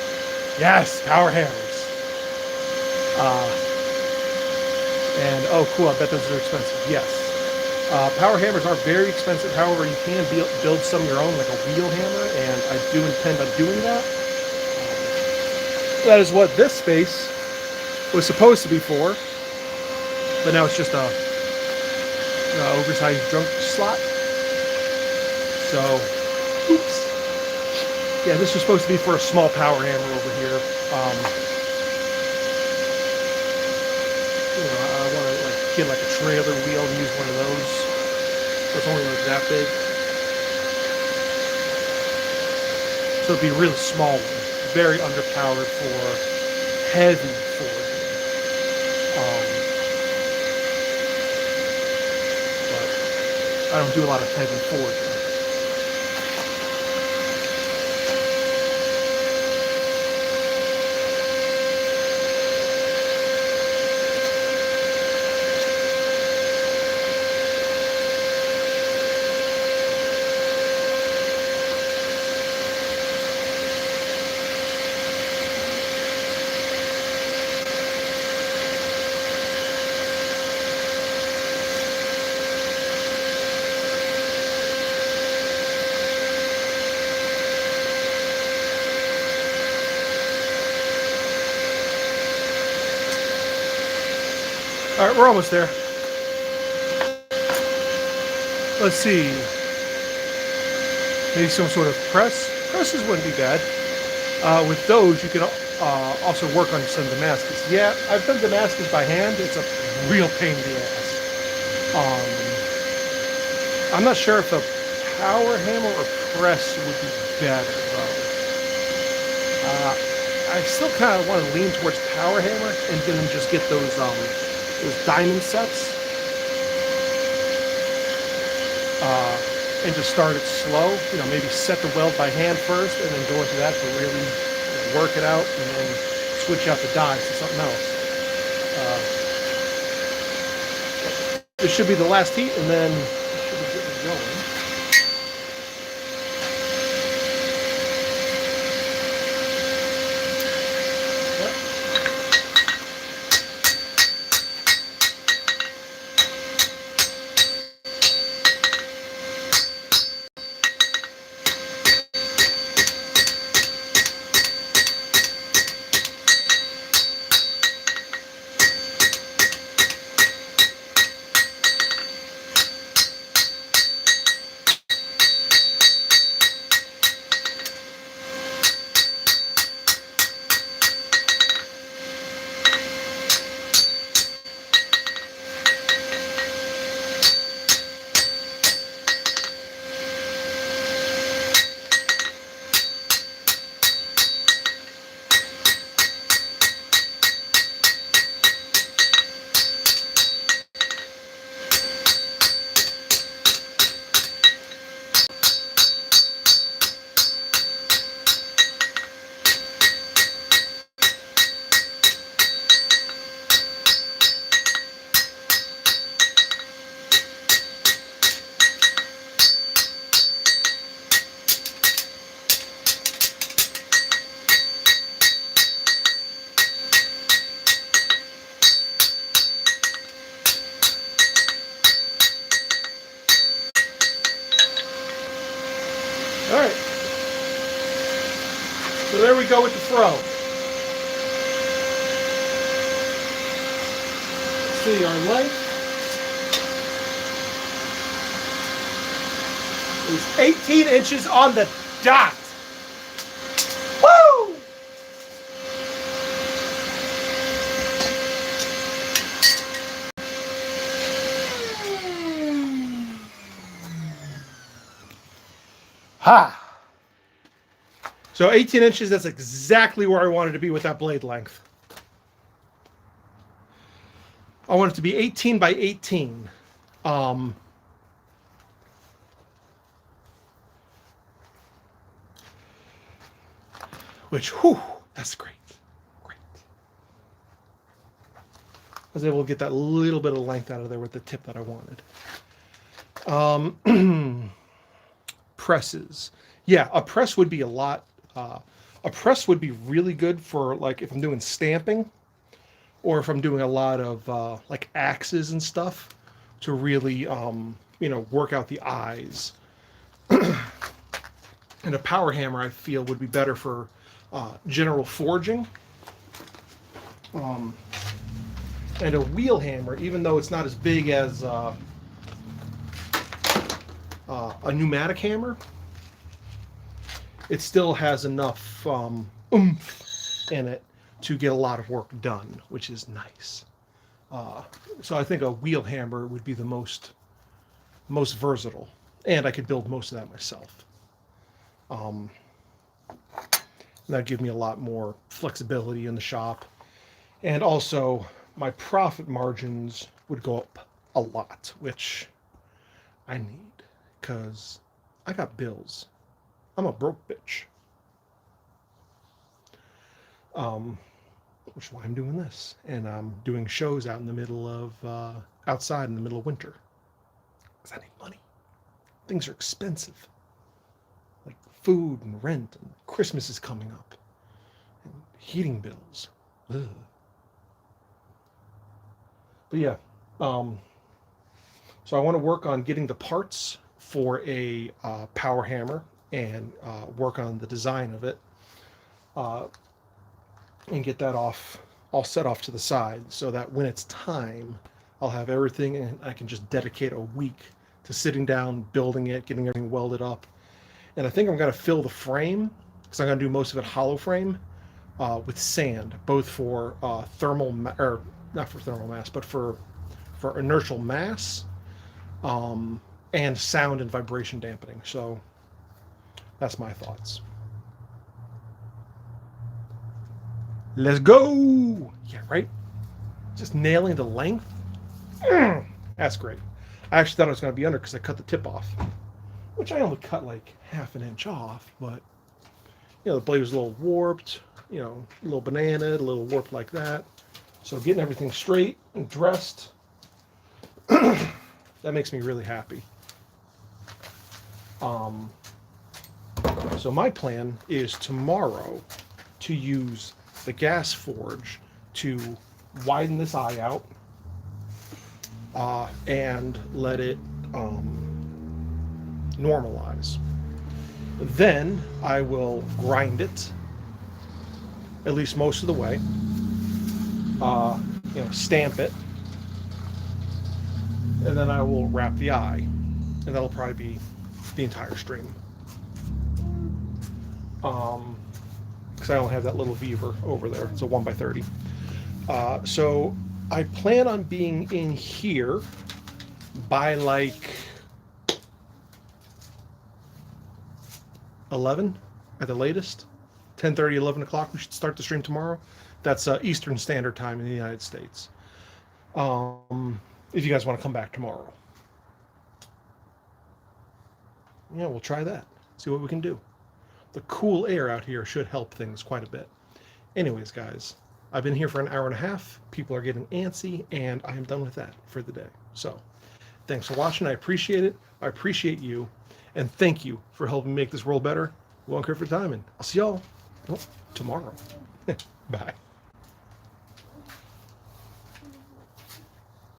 power hammers. And oh, cool! I bet those are expensive. Yes, power hammers are very expensive. However, you can build some of your own, like a wheel hammer, and I do intend on doing that. That is what this space was supposed to be for, but now it's just a oversized junk slot. So, oops. Yeah, this was supposed to be for a small power hammer over here. I want to get like a trailer wheel and use one of those. It's only like that big. So it'd be a really small one. Very underpowered for heavy forging. But I don't do a lot of heavy forging. All right, we're almost there. Let's see. Maybe some sort of press. Presses wouldn't be bad. With those, you can also work on some Damascus. Yeah, I've done Damascus by hand. It's a real pain in the ass. I'm not sure if a power hammer or press would be better, though. I still kind of want to lean towards power hammer and then just get those diamond sets. And just start it slow. You know, maybe set the weld by hand first, and then go into that to really work it out, and then switch out the dies to something else. This should be the last heat, and then should be getting going. All right. So there we go with the throw. Let's see our length is 18 inches on the dot. Woo! Ha! So 18 inches, that's exactly where I wanted to be with that blade length. I want it to be 18 by 18. Which, whew, that's great. Great. I was able to get that little bit of length out of there with the tip that I wanted. Presses. Yeah, a press would be a lot. A press would be really good for, like, if I'm doing stamping or if I'm doing a lot of like axes and stuff to really, you know, work out the eyes. And a power hammer, I feel, would be better for general forging. And a wheel hammer, even though it's not as big as a pneumatic hammer, it still has enough oomph in it to get a lot of work done, which is nice. So I think a wheel hammer would be the most versatile, and I could build most of that myself. That'd give me a lot more flexibility in the shop, and also my profit margins would go up a lot, which I need because I got bills. I'm a broke bitch. Which is why I'm doing this, and I'm doing shows out in the middle of outside in the middle of winter because I need money. Things are expensive, like food and rent, and Christmas is coming up, and heating bills. Ugh. But yeah, so I want to work on getting the parts for a power hammer and work on the design of it and get that off all set off to the side so that when it's time, I'll have everything and I can just dedicate a week to sitting down, building it, getting everything welded up. And I think I'm going to fill the frame, because I'm going to do most of it hollow frame, with sand, both for or not for thermal mass, but for inertial mass, and sound and vibration dampening. So that's my thoughts. Let's go! Yeah, right? Just nailing the length. That's great. I actually thought it was going to be under because I cut the tip off, which I only cut like half an inch off, but the blade was a little warped, a little bananaed, a little warped like that. So getting everything straight and dressed, that makes me really happy. So my plan is tomorrow to use the gas forge to widen this eye out, and let it normalize. Then I will grind it, at least most of the way, stamp it, and then I will wrap the eye, and that'll probably be the entire stream. Because I only have that little beaver over there. It's a 1x30. So I plan on being in here by like 11 at the latest. 10:30, 11 o'clock. We should start the stream tomorrow. That's Eastern Standard Time in the United States. If you guys want to come back tomorrow. Yeah, we'll try that. See what we can do. The cool air out here should help things quite a bit. Anyways, guys, I've been here for an hour and a half. People are getting antsy, and I am done with that for the day. So, thanks for watching. I appreciate it. I appreciate you. And thank you for helping make this world better. One kerf at a time, and I'll see y'all tomorrow. Bye.